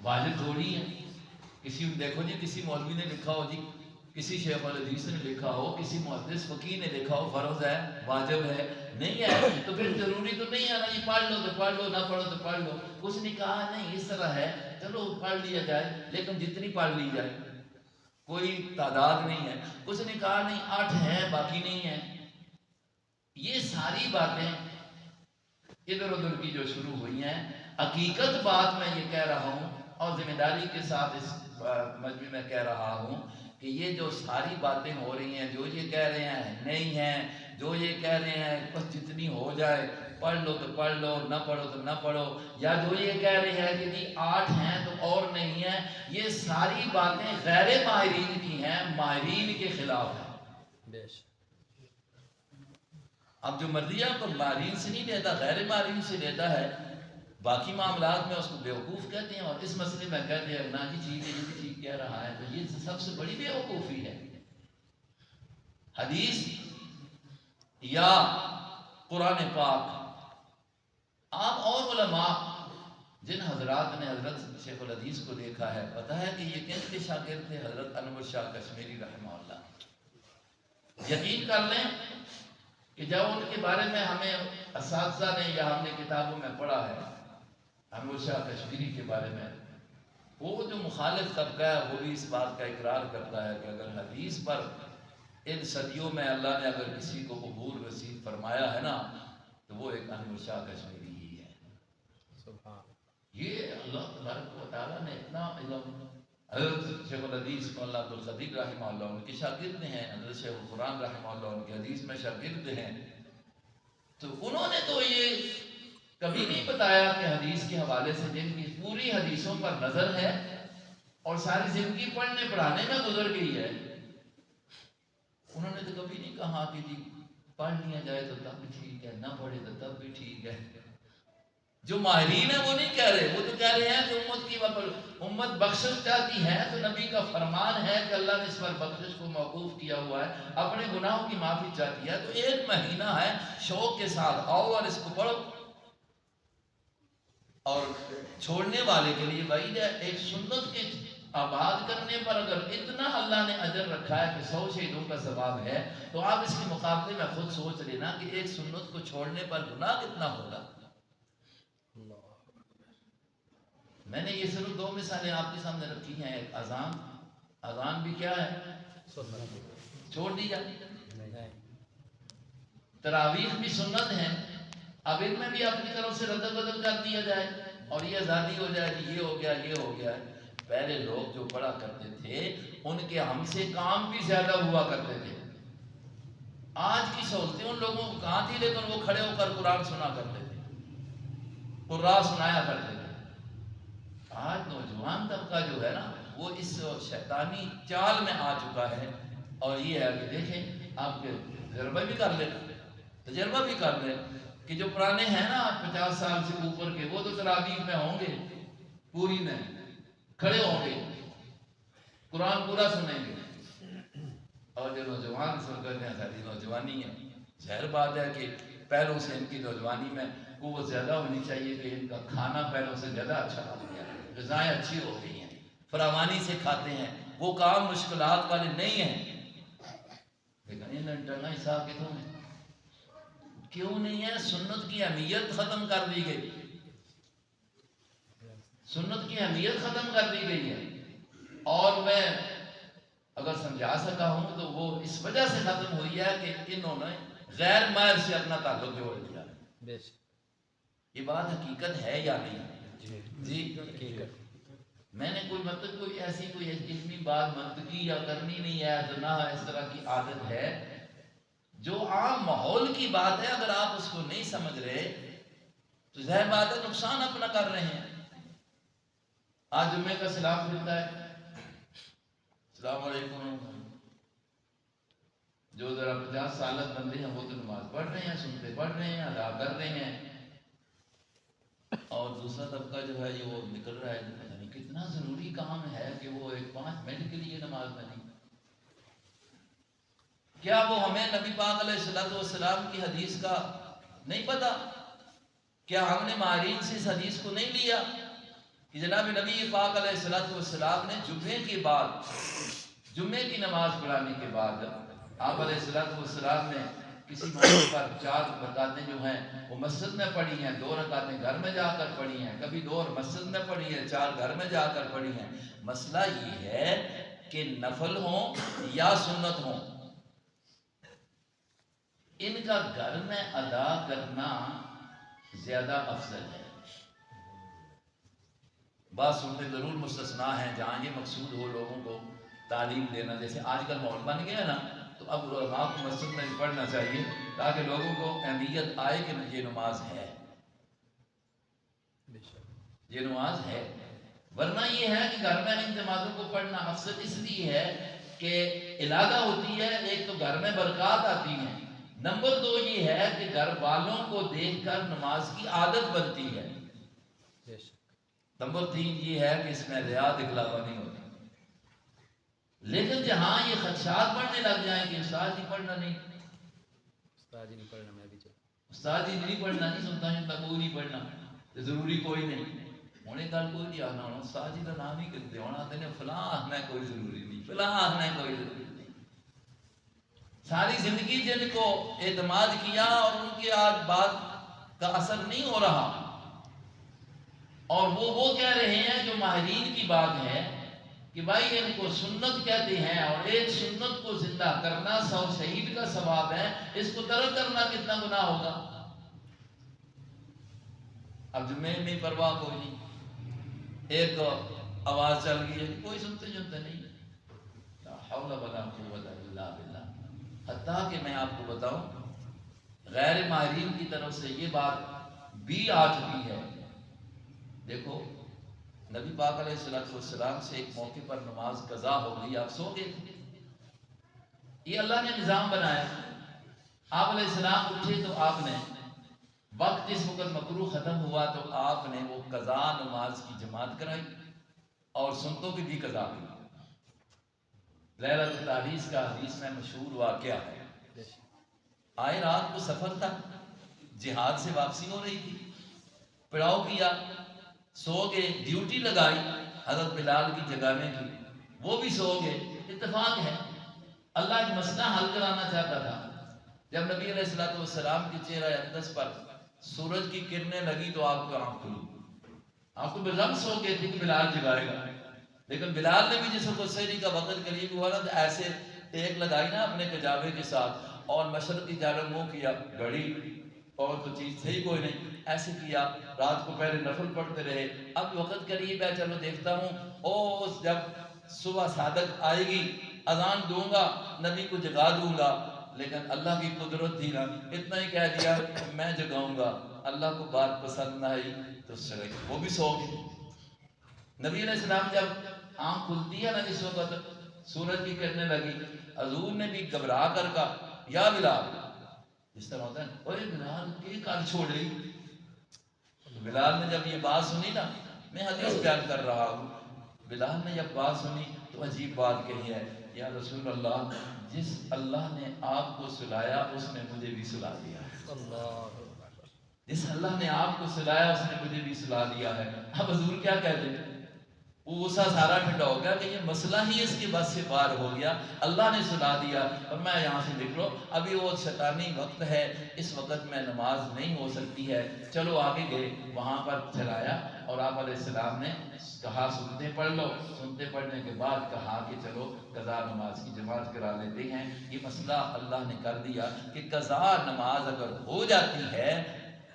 واجب تھوڑی ہے. کسی دیکھو جی کسی مولوی نے لکھا ہو، جی کسی شیخ الحدیث نے لکھا ہو، کسی محدث فقیہ نے لکھا ہو فرض ہے، واجب ہے، نہیں ہے تو پھر ضروری تو نہیں ہے نا. یہ پڑھ لو تو پڑھ لو، نہ پڑھو تو پڑھ لو. اس نے کہا نہیں اس طرح ہے، چلو پڑھ لیا جائے لیکن جتنی پڑھ لی جائے. کوئی تعداد نہیں ہے. اس نے کہا نہیں 8 ہیں باقی نہیں ہیں. یہ ساری باتیں ادھر ادھر کی جو شروع ہوئی ہیں. حقیقت بات میں یہ کہہ رہا ہوں اور ذمہ داری کے ساتھ اس مجمع میں کہہ رہا ہوں کہ یہ جو ساری باتیں ہو رہی ہیں، جو یہ کہہ رہے ہیں نہیں ہیں، جو یہ کہہ رہے ہیں بس جتنی ہو جائے پڑھ لو تو پڑھ لو، نہ پڑھو تو نہ پڑھو، یا جو یہ کہہ رہے ہیں کہ جی 8 ہیں تو اور نہیں ہیں، یہ ساری باتیں غیر ماہرین کی ہیں، ماہرین کے خلاف ہیں. اب جو مرضی آپ کو ماہرین سے نہیں لیتا، غیر ماہرین سے لیتا ہے. باقی معاملات میں اس کو بیوقوف کہتے ہیں، اور اس مسئلے میں کہتے ہیں نا جی ٹھیک ہے، یہ بھی ٹھیک کہہ رہا ہے. تو یہ سب سے بڑی بیوقوفی ہے. حدیث یا قرآن پاک. آپ اور علماء جن حضرات نے حضرت شیخ الحدیث کو دیکھا ہے، پتہ ہے کہ یہ کن کے شاگرد تھے؟ حضرت انور شاہ کشمیری رحمہ اللہ. یقین کر لیں کہ جب ان کے بارے میں ہمیں اساتذہ نے یا ہم نے کتابوں میں پڑھا ہے انور شاہ کشمیری کے بارے میں، وہ جو مخالف طبقہ ہے وہ بھی اس بات کا اقرار کرتا ہے کہ اگر حدیث پر ان صدیوں میں اللہ نے اگر کسی کو عبور نصیب فرمایا ہے نا تو وہ ایک انور شاہ کشمیری ہی ہے. یہ اللہ تبارک و تعالیٰ نے اتنا علم. حضرت شیخ الحدیث مولانا عبدالقدیر رحمہ اللہ ان کے شاگرد ہیں، حضرت شیخ القرآن رحمہ اللہ ان کے حدیث میں شاگرد ہیں. تو انہوں نے تو یہ کبھی نہیں بتایا کہ حدیث کے حوالے سے جن کی پوری حدیثوں پر نظر ہے اور ساری زندگی پڑھنے پڑھانے میں گزر گئی ہے، انہوں نے تو کبھی نہیں کہا کہ جی پڑھ لیا جائے تو تب بھی ٹھیک ہے، نہ پڑھے تو تب بھی ٹھیک ہے. جو ماہرین ہیں وہ نہیں کہہ رہے، وہ تو کہہ رہے ہیں کہ امت بخشش چاہتی ہے تو نبی کا فرمان ہے کہ اللہ نے اس پر بخشش کو موقوف کیا ہوا ہے، اپنے گناہوں کی معافی چاہتی ہے. تو 1 مہینہ ہے، شوق کے ساتھ آؤ اور اس کو پڑھو. اور چھوڑنے والے کے لیے وعید ہے. ایک سنت کے آباد کرنے پر اگر اتنا اللہ نے اجر رکھا ہے کہ 100 شہیدوں کا ثواب ہے، تو آپ اس کے مقابلے میں خود سوچ لینا کہ ایک سنت کو چھوڑنے پر گناہ کتنا ہوگا. میں نے یہ صرف 2 مثالیں آپ کے سامنے رکھی ہیں. ایک اذان بھی کیا ہے؟ چھوڑ دی جاتی. تراویح بھی سنت ہیں، اب ان میں بھی اپنی طرف سے رد بدل کر دیا جائے اور یہ آزادی ہو جائے کہ یہ ہو گیا یہ ہو گیا. پہلے لوگ جو پڑھا کرتے تھے ان کے ہم سے کام بھی زیادہ ہوا کرتے تھے. آج کی سہولتیں ان لوگوں کو کہاں تھی، لیکن وہ کھڑے ہو کر قرآن سنا کرتے تھے، قرآن سنایا کرتے تھے. آج نوجوان طبقہ جو ہے نا وہ اس شیطانی چال میں آ چکا ہے. اور یہ ہے کہ دیکھیں آپ کے تجربہ بھی کر لیں کہ جو پرانے ہیں نا 50 سال سے اوپر کے، وہ تو تراویح میں ہوں گے، پوری میں کھڑے ہوں گے، قرآن پورا سنیں گے. اور جو نوجوان سن کر ہیں ساری نوجوانی ہے. ظاہر بات ہے کہ پہلوں سے ان کی نوجوانی میں قوت زیادہ ہونی چاہیے کہ ان کا کھانا پہلوں سے زیادہ اچھا ہو گیا، غذائیں اچھی ہو گئی ہیں، فراوانی سے کھاتے ہیں، وہ کام مشکلات والے نہیں ہیں. لیکن ان انٹرنا حساب کیوں نہیں ہے؟ سنت کی اہمیت ختم کر دی گئی، سنت کی اہمیت ختم کر دی گئی ہے. اور میں اگر سمجھا سکا ہوں تو وہ اس وجہ سے ختم ہوئی ہے کہ انہوں نے غیر ماہر سے اپنا تعلق جوڑ دیا. یہ بات حقیقت ہے یا نہیں؟ جی حقیقت. میں نے کوئی ایسی کوئی علمی بات منطقی یا کرنی نہیں ہے، جو نہ اس طرح کی عادت ہے. جو عام ماحول کی بات ہے اگر آپ اس کو نہیں سمجھ رہے تو ظاہر بات ہے نقصان اپنا کر رہے ہیں. آج جمعے کا سلام ملتا ہے، السلام علیکم. جو ذرا 50 سالت بندے ہیں وہ تو نماز پڑھ رہے ہیں، سنتے پڑھ رہے ہیں، ادا کر رہے ہیں. اور دوسرا طبقہ جو ہے یہ وہ نکل رہا ہے. یعنی کتنا ضروری کام ہے کہ وہ 5 منٹ کے لیے نماز میں نہیں. کیا وہ ہمیں نبی پاک علیہ السلام کی حدیث کا نہیں پتا؟ کیا ہم نے ماہرین سے اس حدیث کو نہیں لیا کہ جناب نبی پاک علیہ السلام نے جمعے کے بعد، جمعے کی نماز پڑھانے کے بعد آپ علیہ السلام نے کسی موقع پر 4 رکعتیں جو ہیں وہ مسجد میں پڑھی ہیں، 2 رکعتیں گھر میں جا کر پڑھی ہیں، کبھی 2 مسجد میں پڑھی ہیں، 4 گھر میں جا کر پڑھی ہیں. مسئلہ یہ ہے کہ نفل ہوں یا سنت ہوں، ان کا گھر میں ادا کرنا زیادہ افضل ہے۔ بعض صورتیں ضرور مستثنا ہیں جہاں یہ مقصود ہو لوگوں کو تعلیم دینا، جیسے آج کل ماحول بن گیا نا، تو اب علماء کو مسجد میں بھی پڑھنا چاہیے تاکہ لوگوں کو اہمیت آئے کہ یہ نماز ہے، یہ نماز ہے۔ ورنہ یہ ہے کہ گھر میں ان نمازوں کو پڑھنا مقصد اس لیے ہے کہ علاقہ ہوتی ہے، ایک تو گھر میں برکات آتی ہیں، نمبر 2 یہ ہے کہ گھر والوں کو دیکھ کر نماز کی عادت بنتی ہے، نمبر 3 یہ ہے کہ اس میں ریا دکھلاوا نہیں ہوتا۔ لیکن جہاں یہ خدشات بڑھنے لگ جائیں کہ استاد جی پڑھنا نہیں، استاد جی نہیں پڑھنا، میں بھی چلوں، استاد جی نہیں پڑھنا، نہیں سنتا کوئی نہیں پڑھنا، ضروری کوئی نہیں ہونے گل کوئی نہیں آنا ہونا، استاد جی کا نام ہی کرتے ہونا، آتے ہیں فلاں آنا کوئی ضروری نہیں، فلاں آنا کوئی ضروری نہیں۔ ساری زندگی جن کو اعتماد کیا اور ان کے آج بات کا اثر نہیں ہو رہا، اور وہ کہہ رہے ہیں جو ماہرین کی بات ہے کہ بھائی ان کو سنت کہتے ہیں، اور ایک سنت کو زندہ کرنا 100 شہید کا ثواب ہے، اس کو ترک کرنا کتنا گناہ ہوگا۔ اب جمعے میں پرواہ کوئی نہیں، ایک آواز چل گئی ہے، کوئی سنتے نہیں، لا حول ولا قوت الا باللہ۔ حتیٰ کہ میں آپ کو بتاؤں غیر ماہرین کی طرف سے یہ بات بھی آ چکی ہے۔ دیکھو نبی پاک علیہ السلام سے ایک موقع پر نماز قضا ہو گئی، آپ سو گئے تھے، یہ اللہ نے نظام بنایا۔ آپ علیہ السلام اٹھے تو آپ نے وقت جس وقت مکروہ ختم ہوا تو آپ نے وہ قضا نماز کی جماعت کرائی اور سنتوں کی بھی قضا کی۔ لیلۃ التعریس کا حدیث میں مشہور واقعہ ہے، آئے رات کو سفر تھا، جہاد سے واپسی ہو رہی تھی، پڑاؤ کیا، سو گئے، ڈیوٹی لگائی حضرت بلال کی جگانے کی، وہ بھی سو گئے۔ اتفاق ہے اللہ ایک مسئلہ حل کرانا چاہتا تھا۔ جب نبی علیہ السلام کے چہرہ اقدس پر سورج کی کرنیں لگی تو آپ کو آنکھ کھلی، آپ کو بلم سو گئے تھے کہ بلال جگائے گا، لیکن بلال نے بھی جس کو سحری کا وقت قریب ہوا نا تو ایسے ٹیک لگائی نا اپنے کجاوے کے ساتھ اور مشرق کی جانب منہ کیا، گھڑی اور تو چیز تھی کوئی نہیں، ایسے کیا، رات کو پہلے نفل پڑھتے رہے، اب وقت قریب ہے چلو دیکھتا ہوں، جب صبح صادق آئے گی اذان دوں گا، نبی کو جگا دوں گا۔ لیکن اللہ کی قدرت تھی نا، اتنا ہی کہہ دیا میں جگاؤں گا، اللہ کو بات پسند نہ آئی تو وہ بھی سو گئے۔ نبی علیہ السلام جب آنکھ کھلتی ہے نا جس وقت سورج کی کرنے لگی، حضور نے بھی گھبرا کر کہا یا بلال، اس طرح ہوتا ہے اوے بلال کی کال چھوڑی۔ بلال نے جب یہ بات سنی نا، میں حدیث بیان کر رہا ہوں، بلال نے جب بات سنی تو عجیب بات کہی ہے، یا رسول اللہ جس اللہ نے آپ کو سلایا اس نے مجھے بھی سلا دیا ہے، جس اللہ نے آپ کو سلایا اس نے مجھے بھی سلا دیا ہے۔ اب حضور کیا کہتے ہیں، وہ غصہ سارا ٹھنڈا ہو گیا کہ یہ مسئلہ ہی اس کے بس سے باہر ہو گیا، اللہ نے سلا دیا اور میں یہاں سے نکلو، ابھی وہ شیطانی وقت ہے، اس وقت میں نماز نہیں ہو سکتی ہے، چلو آگے گئے، وہاں پر چلایا اور آپ علیہ السلام نے کہا سنتے پڑھ لو، سنتے پڑھنے کے بعد کہا کہ چلو قضا نماز کی جماعت کرا لیتے ہیں۔ یہ مسئلہ اللہ نے کر دیا کہ قضا نماز اگر ہو جاتی ہے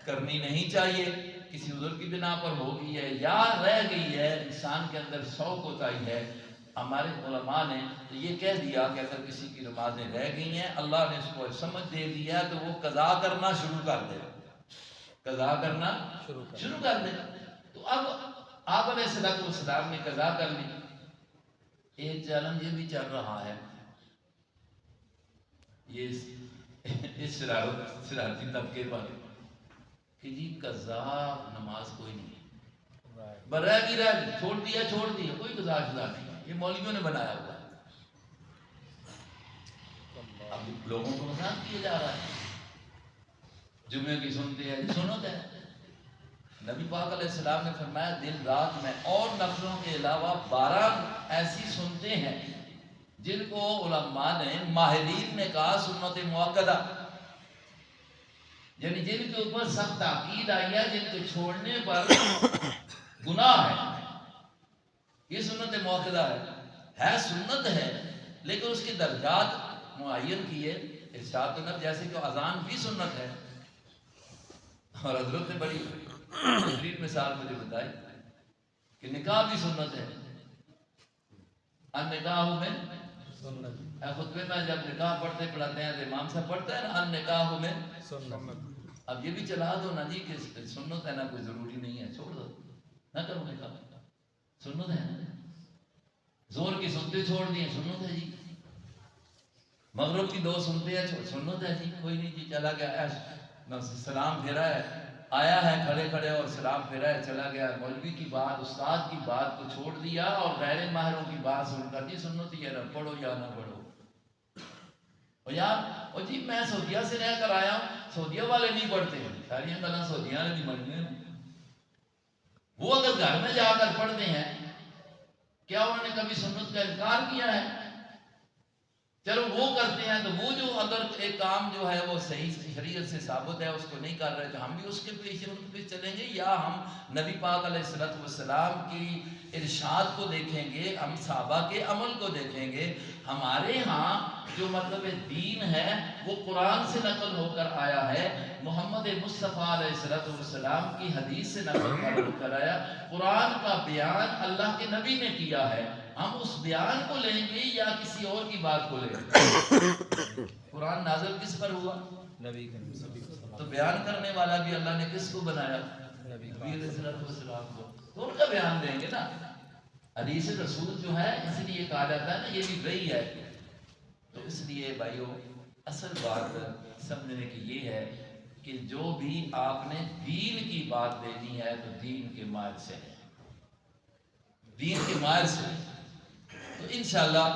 کرنی نہیں چاہیے، کسی عذر کی بنا پر ہو گئی ہے یا رہ گئی ہے، انسان کے اندر شوق ہوتا ہی ہے۔ ہمارے علماء نے تو یہ کہہ دیا کہ اگر کسی کی نمازیں رہ گئی ہیں، اللہ نے اس کو سمجھ دے دیا تو وہ قضا کرنا شروع کر دے، قضا کرنا شروع کر دے۔ تو اب آپ علیہ السلام نے قضا کر لی۔ ایک چیلنج یہ بھی چل رہا ہے، یہ اس شرارتی طبقے پر کہ جی قضا نماز کوئی نہیں ہے، برہ کی رہ چھوڑ دیا کوئی قضا شضا نہیں ہے، یہ مولویوں نے بنایا ہوا ہے۔ اب لوگوں کو مسان کیا جا رہا ہے، جمعے کی سنتے ہیں سنت ہے۔ نبی پاک علیہ السلام نے فرمایا دن رات میں اور نفلوں کے علاوہ 12 ایسی سنتے ہیں جن کو علماء نے ماہرین نے کہا سنت مؤکدہ، یعنی جن کے اوپر سخت تاکید آئی ہے، جن کے چھوڑنے پر گناہ ہے، یہ سنت مؤکدہ ہے۔ ہے سنت ہے لیکن اس کے درجات معین کیے ارشاد سنت، جیسے کہ اذان بھی سنت ہے. اور حضرت نے بڑی بہترین مثال مجھے بتائی کہ نکاح بھی سنت ہے. ان نکاح میں سنت خطبے میں جب نکاح پڑھاتے ہیں تو امام صاحب پڑھتا ہے نا ان نکاح میں سنت. اب یہ بھی چلا دو نا جی کہ سنت ہے نا، کوئی ضروری نہیں ہے، چھوڑ دو نہ کرو نکاح، سنت ہے نا. زور کی سنتے چھوڑ دیے سنت ہے جی. مغرب کی 2 سنتے ہیں سنت ہے جی. کوئی نہیں جی چلا گیا سلام پھیرا ہے، آیا ہے کھڑے کھڑے اور سلام پھیرا ہے چلا گیا. مولوی کی بات استاد کی بات کو چھوڑ دیا اور غیر ماہروں کی بات سن کر جی سنت ہی ہے نا، پڑھو یا نہ پڑھو. اور یار اور جی میں سعودیہ سے رہ کر آیا ہوں، سعودیہ والے نہیں پڑھتے ہیں، ساری گلا سعودیہ نے نہیں پڑھنے. وہ اگر گھر میں جا کر پڑھتے ہیں کیا انہوں نے کبھی سنت کا انکار کیا ہے؟ چلو وہ کرتے ہیں تو وہ جو اگر ایک کام جو ہے وہ صحیح شریعت سے ثابت ہے اس کو نہیں کر رہے تو ہم بھی اس کے پیچھے چلیں گے، یا ہم نبی پاک علیہ السلام کی ارشاد کو دیکھیں گے، ہم صحابہ کے عمل کو دیکھیں گے. ہمارے ہاں جو مطلب دین ہے وہ قرآن سے نقل ہو کر آیا ہے، محمد مصطفیٰ علیہ السلام کی حدیث سے نقل ہو کر آیا. قرآن کا بیان اللہ کے نبی نے کیا ہے، ہم اس بیان کو لیں گے یا کسی اور کی بات کو لیں گے؟ قرآن نازل کس پر ہوا؟ نبی کے تو بیان کرنے والا بھی اللہ نے کس کو بنایا؟ نبی نبی علیہ السلام کو. تو ان کا بیان دیں گے نا. حدیث رسول جو ہے اس لیے کہا جاتا ہے نا یہ بھی وحی ہے. تو اس لیے بھائیو اصل بات سمجھنے کی یہ ہے کہ جو بھی آپ نے دین کی بات دینی ہے تو دین کے مائل سے ہے، دین کے مائل سے. تو انشاءاللہ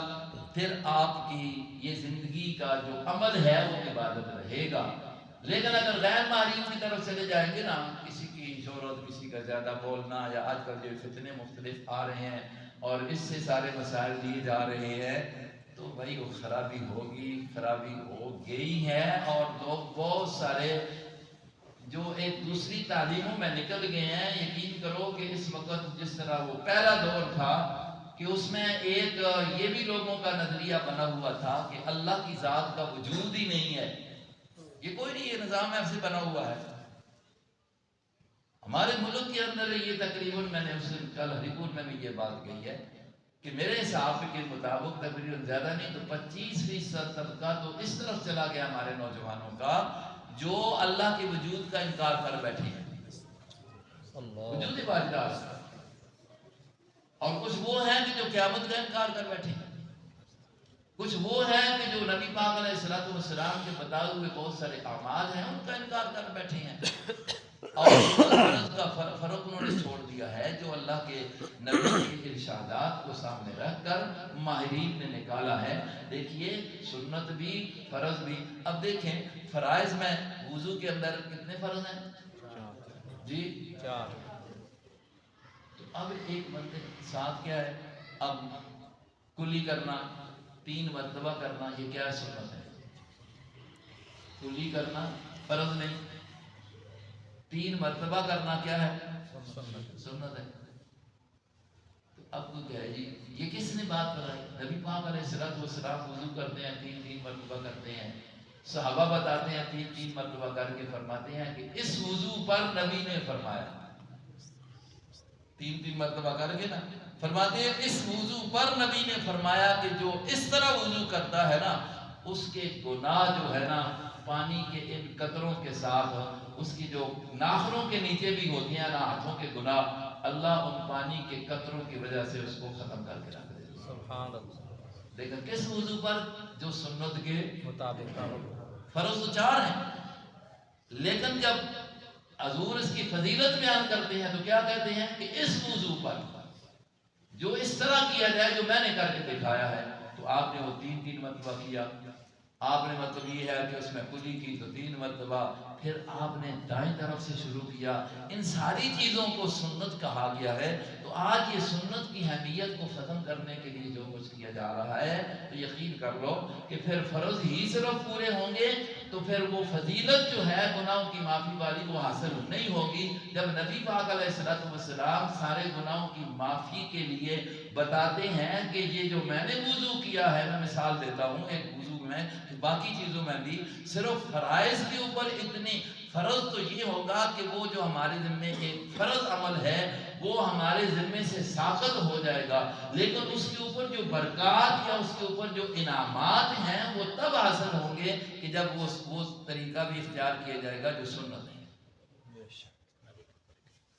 پھر آپ کی یہ زندگی کا جو عمل ہے وہ عبادت رہے گا. لیکن اگر غیر ماہرین کی طرف چلے جائیں گے نا، کسی کی شہرت، کسی کا زیادہ بولنا، یا آج کل جو فتنے مختلف آ رہے ہیں اور اس سے سارے مسائل دیے جا رہے ہیں، تو بھائی وہ خرابی ہوگی، خرابی ہو گئی ہے. اور لوگ بہت سارے جو ایک دوسری تعلیموں میں نکل گئے ہیں. یقین کرو کہ اس وقت جس طرح وہ پہلا دور تھا کہ اس میں ایک یہ بھی لوگوں کا نظریہ بنا ہوا تھا کہ اللہ کی ذات کا وجود ہی نہیں ہے، یہ کوئی نہیں، یہ نظام ایسے بنا ہوا ہے. ہمارے ملک کے اندر یہ تقریباً میں نے اس دن کل ہری پور میں بھی یہ بات کہی ہے کہ میرے حساب کے مطابق تقریباً زیادہ نہیں تو 25% طبقہ تو اس طرف چلا گیا ہمارے نوجوانوں کا جو اللہ کے وجود کا انکار کر بیٹھے ہیں، وجود واجدار. اور کچھ وہ ہیں کہ جو قیامت کا انکار کر بیٹھے ہیں. کچھ وہ ہیں کہ جو نبی پاک علیہ السلام کے بتائے ہوئے بہت سارے اعمال ہیں ان کا انکار کر بیٹھے ہیں. اور فرض کا فرق انہوں نے چھوڑ دیا ہے جو اللہ کے نبی کے ارشادات کو سامنے رکھ کر ماہرین نے نکالا ہے. دیکھیے سنت بھی فرض بھی. اب دیکھیں فرائض میں وضو کے اندر کتنے فرض ہیں جی؟ 4. تو اب ایک بندے ساتھ کیا ہے، اب کلی کرنا 3 مرتبہ کرنا یہ کیا سنت ہے؟ کلی کرنا فرض نہیں، 3 مرتبہ کرنا کیا ہے؟ سنت ہے. تو اب کو کیا ہے جی یہ کس نے بات بتائی؟ نبی پاک علیہ السلام وضو کرتے ہیں 3 مرتبہ کرتے ہیں، صحابہ بتاتے ہیں 3 مرتبہ کر کے فرماتے ہیں کہ اس وضو پر نبی نے فرمایا. 3 مرتبہ کر کے نا فرماتے ہیں اس وضو پر نبی نے فرمایا کہ جو اس طرح وضو کرتا ہے نا اس کے گناہ جو ہے نا پانی کے ان قطروں کے ساتھ اس کی جو ناخنوں کے نیچے بھی ہوتی ہیں نا ہاتھوں کے گناہ، اللہ ان پانی کے قطروں کی وجہ سے اس کو ختم کر کے رکھ دے. سبحان اللہ. لیکن کس وضو پر؟ جو سنت کے مطابق. فرض تو 4 ہیں، لیکن جب حضور اس کی فضیلت بیان کرتے ہیں تو کیا کہتے ہیں کہ اس وضو پر جو اس طرح کیا جائے جو میں نے کر کے دکھایا ہے. تو آپ نے وہ 3 مرتبہ کیا. آپ نے مطلب یہ ہے کہ اس میں کلی کی تو 3 مرتبہ، پھر آپ نے دائیں طرف سے شروع کیا. ان ساری چیزوں کو سنت کہا گیا ہے. تو آج یہ سنت کی اہمیت کو ختم کرنے کے لیے جو کچھ کیا جا رہا ہے تو یقین کر لو کہ پھر فرض ہی صرف پورے ہوں گے تو پھر وہ فضیلت جو ہے گناہوں کی معافی والی وہ حاصل نہیں ہوگی جب نبی پاک علیہ السلام سارے گناہوں کی معافی کے لیے بتاتے ہیں کہ یہ جو میں نے وضو کیا ہے، میں مثال دیتا ہوں، ایک وضو میں باقی چیزوں میں بھی صرف فرائض کے اوپر اتنی فرض تو یہ ہوگا کہ وہ جو ہمارے ذمے ایک فرض عمل ہے وہ ہمارے ذمے سے ساقط ہو جائے گا، لیکن اس کے اوپر جو برکات یا اس کے اوپر جو انعامات ہیں وہ تب حاصل ہوں گے کہ جب وہ طریقہ بھی اختیار کیا جائے گا جو سنت ہے۔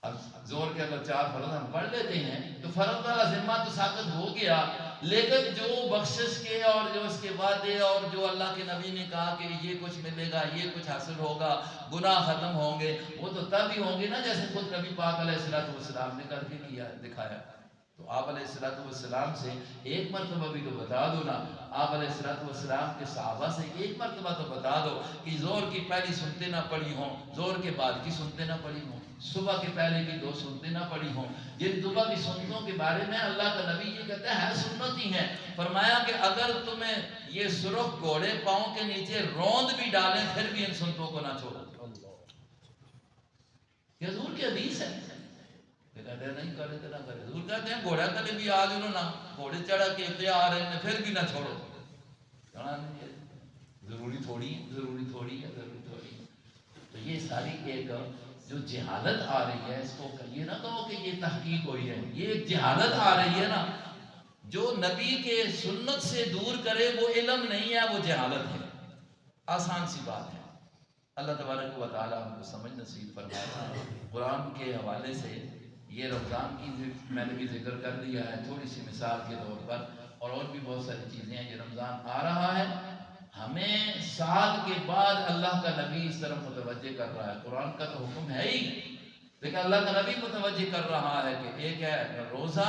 اب زور کے اگر 4 فرض ہم پڑھ لیتے ہیں تو فرض والا ذمہ تو ساقط ہو گیا، لیکن جو بخشش کے اور جو اس کے وعدے اور جو اللہ کے نبی نے کہا کہ یہ کچھ ملے گا، یہ کچھ حاصل ہوگا، گناہ ختم ہوں گے، وہ تو تب ہی ہوں گے نا جیسے خود نبی پاک علیہ السلام نے کر کے کیا دکھایا۔ تو آپ علیہ السلام سے ایک مرتبہ بھی تو بتا دو نا، آپ علیہ السلام کے صحابہ سے ایک مرتبہ تو بتا دو کہ زور کی پہلی سنتے نہ پڑی ہوں، زور کے بعد کی سنتے نہ پڑی ہوں، صبح کے پہلے کی 2 سنتے نہ پڑی ہوں۔ جن صبح کی سنتوں کے بارے میں اللہ کا نبی یہ کہتا ہے سنت ہی ہیں، فرمایا کہ اگر تمہیں یہ سرخ گھوڑے پاؤں کے نیچے روند بھی ڈالیں پھر بھی ان سنتوں کو نہ چھوڑو۔ یہ حضور کی حدیث ہے، کہتے ہیں نہیں کرے تو نہ کرے، حضور کہتے ہیں گھوڑا تلے بھی آ جنو نا، گھوڑے چڑھا کے آ رہے ہیں پھر بھی نہ چھوڑو۔ ضروری تھوڑی ہے، ضروری تھوڑی ہے، ضروری تھوڑی ہے۔ تو یہ ساری ایک جو جہالت آ رہی ہے، اس کو یہ نہ کہو کہ یہ تحقیق ہوئی ہے، یہ ایک جہالت آ رہی ہے نا، جو نبی کے سنت سے دور کرے وہ علم نہیں ہے، وہ جہالت ہے۔ آسان سی بات ہے، اللہ تبارک و تعالیٰ ہم کو سمجھ نصیب فرمائے۔ قرآن کے حوالے سے یہ رمضان کی میں نے بھی ذکر کر دیا ہے تھوڑی سی مثال کے طور پر، اور بھی بہت ساری چیزیں ہیں۔ یہ رمضان آ رہا ہے، ہمیں سال کے بعد اللہ کا نبی اس طرف متوجہ کر رہا ہے۔ قرآن کا تو حکم ہے ہی، لیکن اللہ کا نبی متوجہ کر رہا ہے کہ ایک ہے روزہ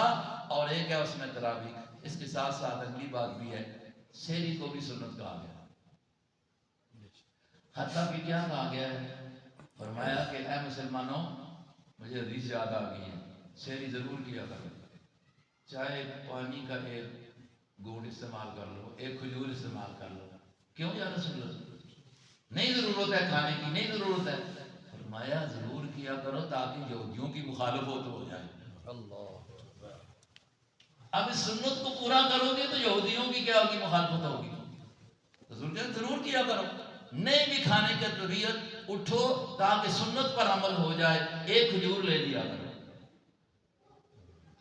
اور ایک ہے اس میں تراویح۔ اس کے ساتھ ساتھ اگلی بات بھی ہے، سحری کو بھی سنت کہا گیا، حتیٰ کہ کیا کہا گیا ہے، فرمایا کہ اے مسلمانوں، مجھے حدیث یاد آ گئی ہے، سحری ضرور کیا کرو، چاہے پانی کا ایک گھونٹ استعمال کر لو، ایک کھجور استعمال کر لو۔ کیوں یا رسول اللہ؟ نہیں ضرورت ہے کھانے کی، نہیں ضرورت ہے، فرمایا ضرور کیا کرو تاکہ یہودیوں کی مخالفت ہو جائے۔ اب اس سنت کو پورا کرو گے تو یہودیوں کی کیا ہوگی؟ مخالفت ہوگی۔ ضرور کیا کرو، نہیں بھی کھانے کی طبیعت اٹھو تاکہ سنت پر عمل ہو جائے، ایک کھجور لے لیا کرو۔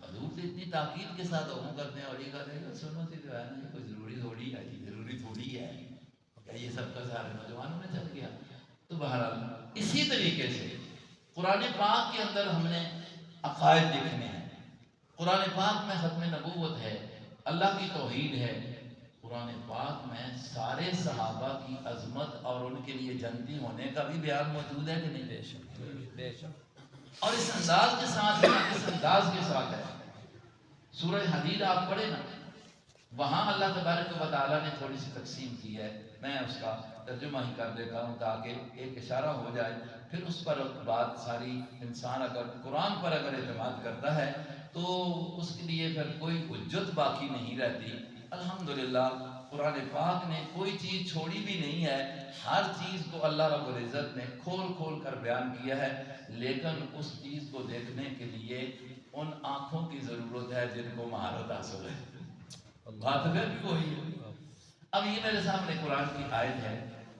حضور سے اتنی تاکید کے ساتھ حکم کرتے ہیں اور یہ کہتے ہیں سنت ہی جو ہے نا، یہ کوئی ضروری تھوڑی ہے، ضروری تھوڑی ہے، یہ سب کا سارے نوجوانوں میں چل گیا۔ تو بہرحال اسی طریقے سے قرآن پاک کے اندر ہم نے عقائد دیکھنے ہیں۔ قرآن پاک میں ختم نبوت ہے، اللہ کی توحید ہے۔ قرآن پاک میں سارے صحابہ کی عظمت اور ان کے لیے جنتی ہونے کا بھی بیان موجود ہے کہ نہیں؟ بے شک۔ اور اس انداز کے ساتھ ہے۔ سورہ حدید آپ پڑھیں نا، وہاں اللہ تبارک و تعالیٰ نے تھوڑی سی تقسیم کی ہے، میں اس کا ترجمہ ہی کر دیتا ہوں تاکہ ایک اشارہ ہو جائے، پھر اس پر بات ساری انسان اگر قرآن پر اگر اعتماد کرتا ہے تو اس کے لیے پھر کوئی حجت باقی نہیں رہتی۔ الحمدللہ قرآن پاک نے کوئی چیز چھوڑی بھی نہیں ہے، ہر چیز کو اللہ رب العزت نے کھول کھول کر بیان کیا ہے، لیکن اس چیز کو دیکھنے کے لیے ان آنکھوں کی ضرورت ہے جن کو مہارت حاصل ہے۔ بات پھر بھی وہی ہے۔ اب یہ میرے سامنے قرآن کی آیت ہے،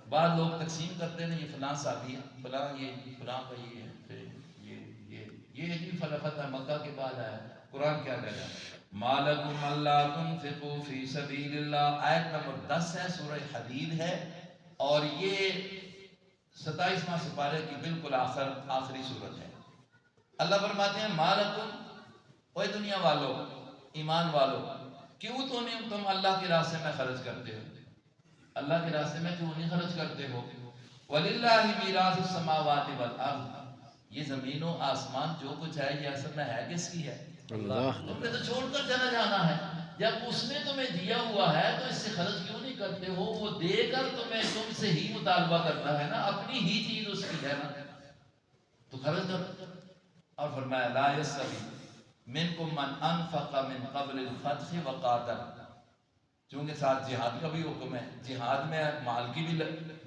بعض لوگ تقسیم کرتے ہیں یہ فلاں صحابی ہے، فلاں یہ فلاں کا یہ ہے، پھر یہ جی فتح مکہ کے بعد آیا۔ قرآن کیا کہتا ہے؟ مَا لَكُمْ أَلَّا تُنْفِقُوا فِي سَبِيلِ اللَّهِ، آیت نمبر 10 ہے، سورہ حدید ہے، اور یہ 27واں سپارے کی بالکل آخری سورت ہے۔ اللہ فرماتے ہیں مَا لَكُمْ، اے دنیا والو، ایمان والو، کیوں تم اللہ کے راستے میں خرچ کرتے ہو؟ اللہ کے راستے میں کیوں نہیں خرچ کرتے ہو؟ وَلِلَّهِ مِيرَاثُ السَّمَاوَاتِ وَالْأَرْضِ، یہ زمین و آسمان جو کچھ ہے یہ اصل میں ہے کس کی ہے؟ اللہ۔ تم نے تو چھوڑ کر چلا جانا ہے، جب اس نے تمہیں دیا ہوا ہے تو اس سے خرچ کیوں نہیں کرتے ہو؟ وہ دے کر تم سے ہی مطالبہ کرتا ہے نا، اپنی ہی چیز اس کی ہے نا، تو خرچ کرو۔ اور فرمایا لا يستوي منکم من انفق من قبل الفتح وقاتل، چونکہ ساتھ جہاد کا بھی حکم ہے، جہاد میں مال کی بھی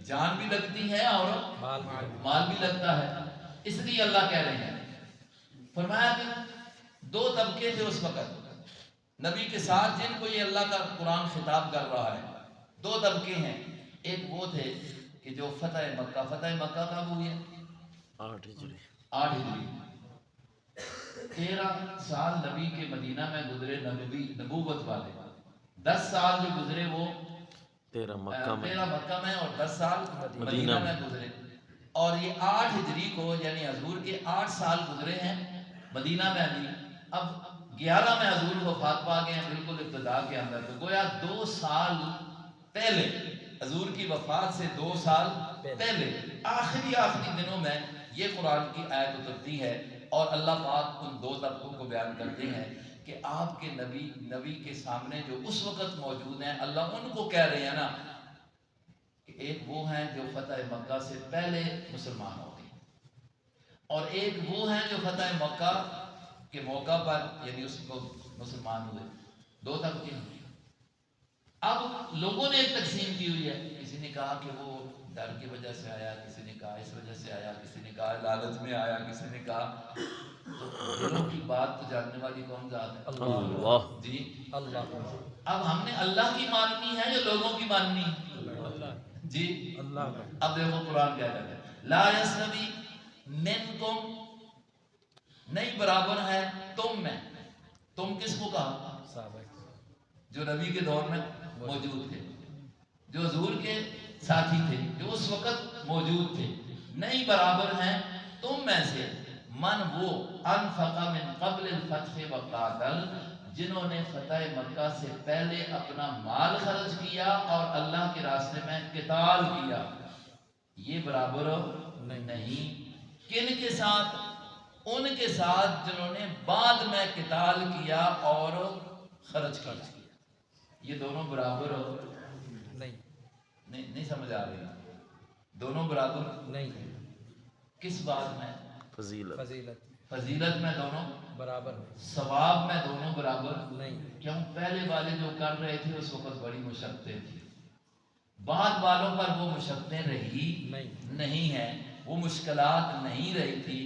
جان بھی لگتی ہے اور مال بھی لگتا ہے، اس لیے اللہ کہہ رہے ہیں، فرمایا کہ دو طبقے تھے اس وقت نبی کے ساتھ جن کو یہ اللہ کا قرآن خطاب کر رہا ہے، دو طبقے ہیں، ایک وہ تھے کہ جو فتح مکہ کب ہوئی ہے؟ 8 ہجری 13 سال نبی کے مدینہ میں گزرے، نبوت والے 10 سال جو گزرے وہ 13 مکہ میں اور 10 سال مدینہ میں گزرے، اور یہ 8 ہجری کو یعنی حضور کے 8 سال گزرے ہیں مدینہ میں بھی، اب 11 میں حضور وفات پا گئے ہیں بالکل ابتدا کے اندر، تو گویا 2 سال پہلے حضور کی وفات سے 2 سال پہلے آخری دنوں میں یہ قرآن کی آیت اترتی ہے، اور اللہ پاک ان دو طبقوں کو بیان کرتے ہیں کہ آپ کے نبی کے سامنے جو اس وقت موجود ہیں، اللہ ان کو کہہ رہے ہیں نا کہ ایک وہ ہیں جو فتح مکہ سے پہلے مسلمان ہو گئے، اور ایک وہ ہیں جو فتح مکہ کے موقع پر یعنی اس کو مسلمان ہوئے، دو طبقے ہیں۔ اب لوگوں نے ایک تقسیم کی ہوئی ہے، کسی نے کہا کہ وہ ڈر کی وجہ سے آیا، کسی نے کہا اس وجہ سے آیا، کسی نے کہا لالچ میں آیا، کسی نے کہا، دلوں کی بات تو جاننے والی کون ذات ہے؟ اللہ جی اللہ۔ اب ہم نے اللہ کی ماننی ہے یا لوگوں کی ماننی ہے؟ جی اللہ۔ اب دیکھو قرآن کیا کہتا ہے، لا یستوی منکم، نہیں برابر ہے تم میں، تم کس کو کہا؟ جو نبی کے دور میں موجود تھے، جو حضور کے ساتھی تھے، جو اس وقت موجود تھے، نہیں برابر ہیں تم میں سے من وہ انفق من قبل الفتح وقاتل، جنہوں نے فتح مکہ سے پہلے اپنا مال خرچ کیا اور اللہ کے راستے میں قتال کیا، یہ برابر نہیں۔ کن کے ساتھ؟ ان کے ساتھ جنہوں نے بعد میں قتال کیا اور خرچ کیا، یہ دونوں برابر نہیں سمجھ آ رہی، دونوں برابر نہیں، کس بات میں؟ فضیلت میں دونوں برابر، ثواب میں دونوں برابر نہیں، کیوں؟ پہلے والے جو کر رہے تھے اس وقت بڑی مشقتیں تھی، بعد والوں پر وہ مشقتیں رہی نہیں ہیں، وہ مشکلات نہیں رہی تھی،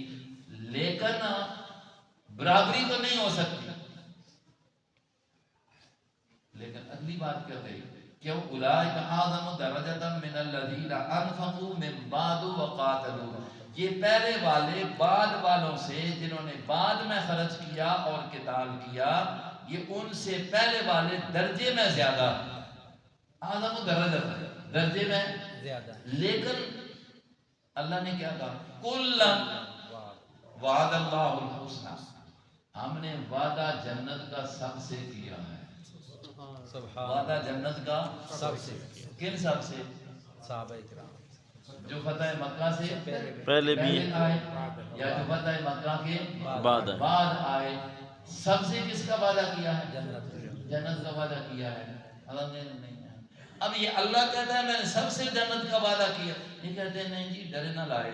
لیکن برابری تو نہیں ہو سکتی۔ لیکن اگلی بات کیا کہی، کیوں؟ اولئک اعظم درجۃ من الذین انفقوا من بعد وقاتلوا، یہ پہلے والے بعد والوں سے جنہوں نے بعد میں خرچ کیا اور قتال کیا، یہ ان سے پہلے والے درجے میں زیادہ، اعظم درجۃ درجے میں زیادہ، لیکن اللہ نے کیا کہا، کلا وعد اللہ الحسنی، ہم نے وعدہ جنت کا سب سے کیا ہے، وعدہ جنت کا سب سے، کن سب سے؟ صحابہ کرام، جو فتح مکہ سے پہلے بھی آئے یا جو فتح مکہ کے بعد آئے، سب سے کس کا وعدہ کیا ہے؟ جنت کا وعدہ کیا ہے۔ اللہ نے نہیں، اب یہ اللہ کہتا ہے میں نے سب سے جنت کا وعدہ کیا، یہ کہتے ہیں نہیں جی ڈرے نہ لائے،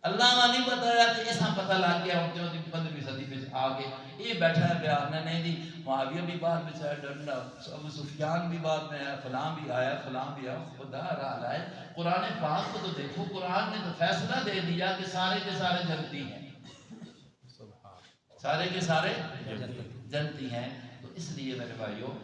اللہ نے نہیں بتایا کہ اس ہم پتہ لگ گیا ہوں 15ویں صدی میں آگے یہ بیٹھا ہے بیان میں، نہیں جی معاویہ بھی بعد میں چاہے ڈرنا، ابو سفیان بھی بعد میں آیا، فلاں بھی آیا، فلاں بھی آیا، خدا رہا ہے۔ قرآن پاک کو تو دیکھو، قرآن نے تو فیصلہ دے دیا کہ سارے کے سارے جنتی ہیں، سارے کے سارے جنتی ہیں۔ تو اس لیے میرے بھائیوں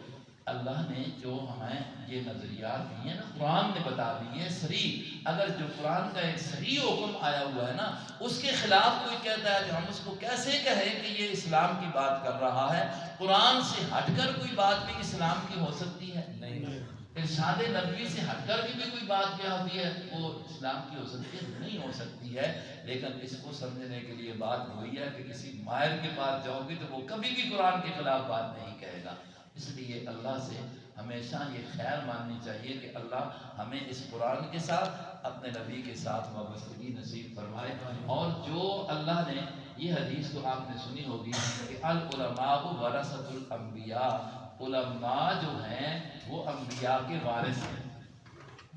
اللہ نے جو ہمیں یہ نظریات دی ہیں نا، قرآن نے بتا دی ہے صریح، اگر جو قرآن کا ایک صریح حکم آیا ہوا ہے نا، اس کے خلاف کوئی کہتا ہے کہ ہم اس کو کیسے کہیں کہ یہ اسلام کی بات کر رہا ہے، قرآن سے ہٹ کر کوئی بات بھی اسلام کی ہو سکتی ہے؟ نہیں۔ ارشاد نبوی سے ہٹ کر بھی کوئی بات کیا ہوتی ہے وہ اسلام کی ہو سکتی ہے؟ نہیں ہو سکتی ہے۔ لیکن اس کو سمجھنے کے لیے بات وہی ہے کہ کسی ماہر کے پاس جاؤ گے تو وہ کبھی بھی قرآن کے خلاف بات نہیں کہے گا۔ اس لیے اللہ سے ہمیشہ یہ خیر ماننی چاہیے کہ اللہ ہمیں اس قرآن کے ساتھ اپنے نبی کے ساتھ وابستگی نصیب فرمائے، اور جو اللہ نے یہ حدیث تو آپ نے سنی ہوگی کہ العلماء ورثۃ الانبیاء، علماء جو ہیں وہ انبیاء کے وارث ہیں،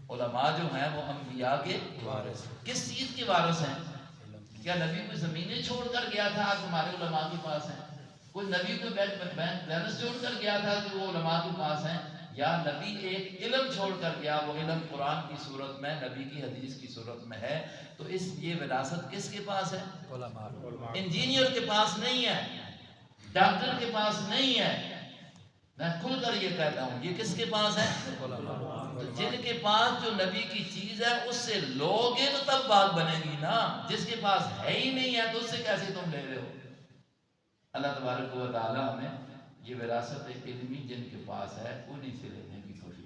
علماء جو ہیں وہ انبیاء کے وارث، کس چیز کے وارث ہیں؟ کیا نبی کوئی زمینیں چھوڑ کر گیا تھا آج ہمارے علماء کے پاس ہیں؟ کوئی نبی کو بیلنس چھوڑ کر گیا تھا کہ وہ علماء کے پاس ہیں؟ یا نبی ایک علم چھوڑ کر گیا، وہ علم قرآن کی صورت میں، نبی کی حدیث کی صورت میں ہے، تو یہ وراثت کس کے پاس ہے؟ علماء۔ انجینئر کے پاس نہیں ہے، ڈاکٹر کے پاس نہیں ہے، میں کھل کر یہ کہتا ہوں، یہ کس کے پاس ہے؟ تو جن کے پاس جو نبی کی چیز ہے اس سے لوگے تو تب بات بنے گی نا، جس کے پاس ہے ہی نہیں ہے تو اس سے کیسے تم لے رہے ہو؟ اللہ تبارک و تعالی ہمیں یہ وراثت علمی جن کے پاس ہے انہی سے لینے کی کوشش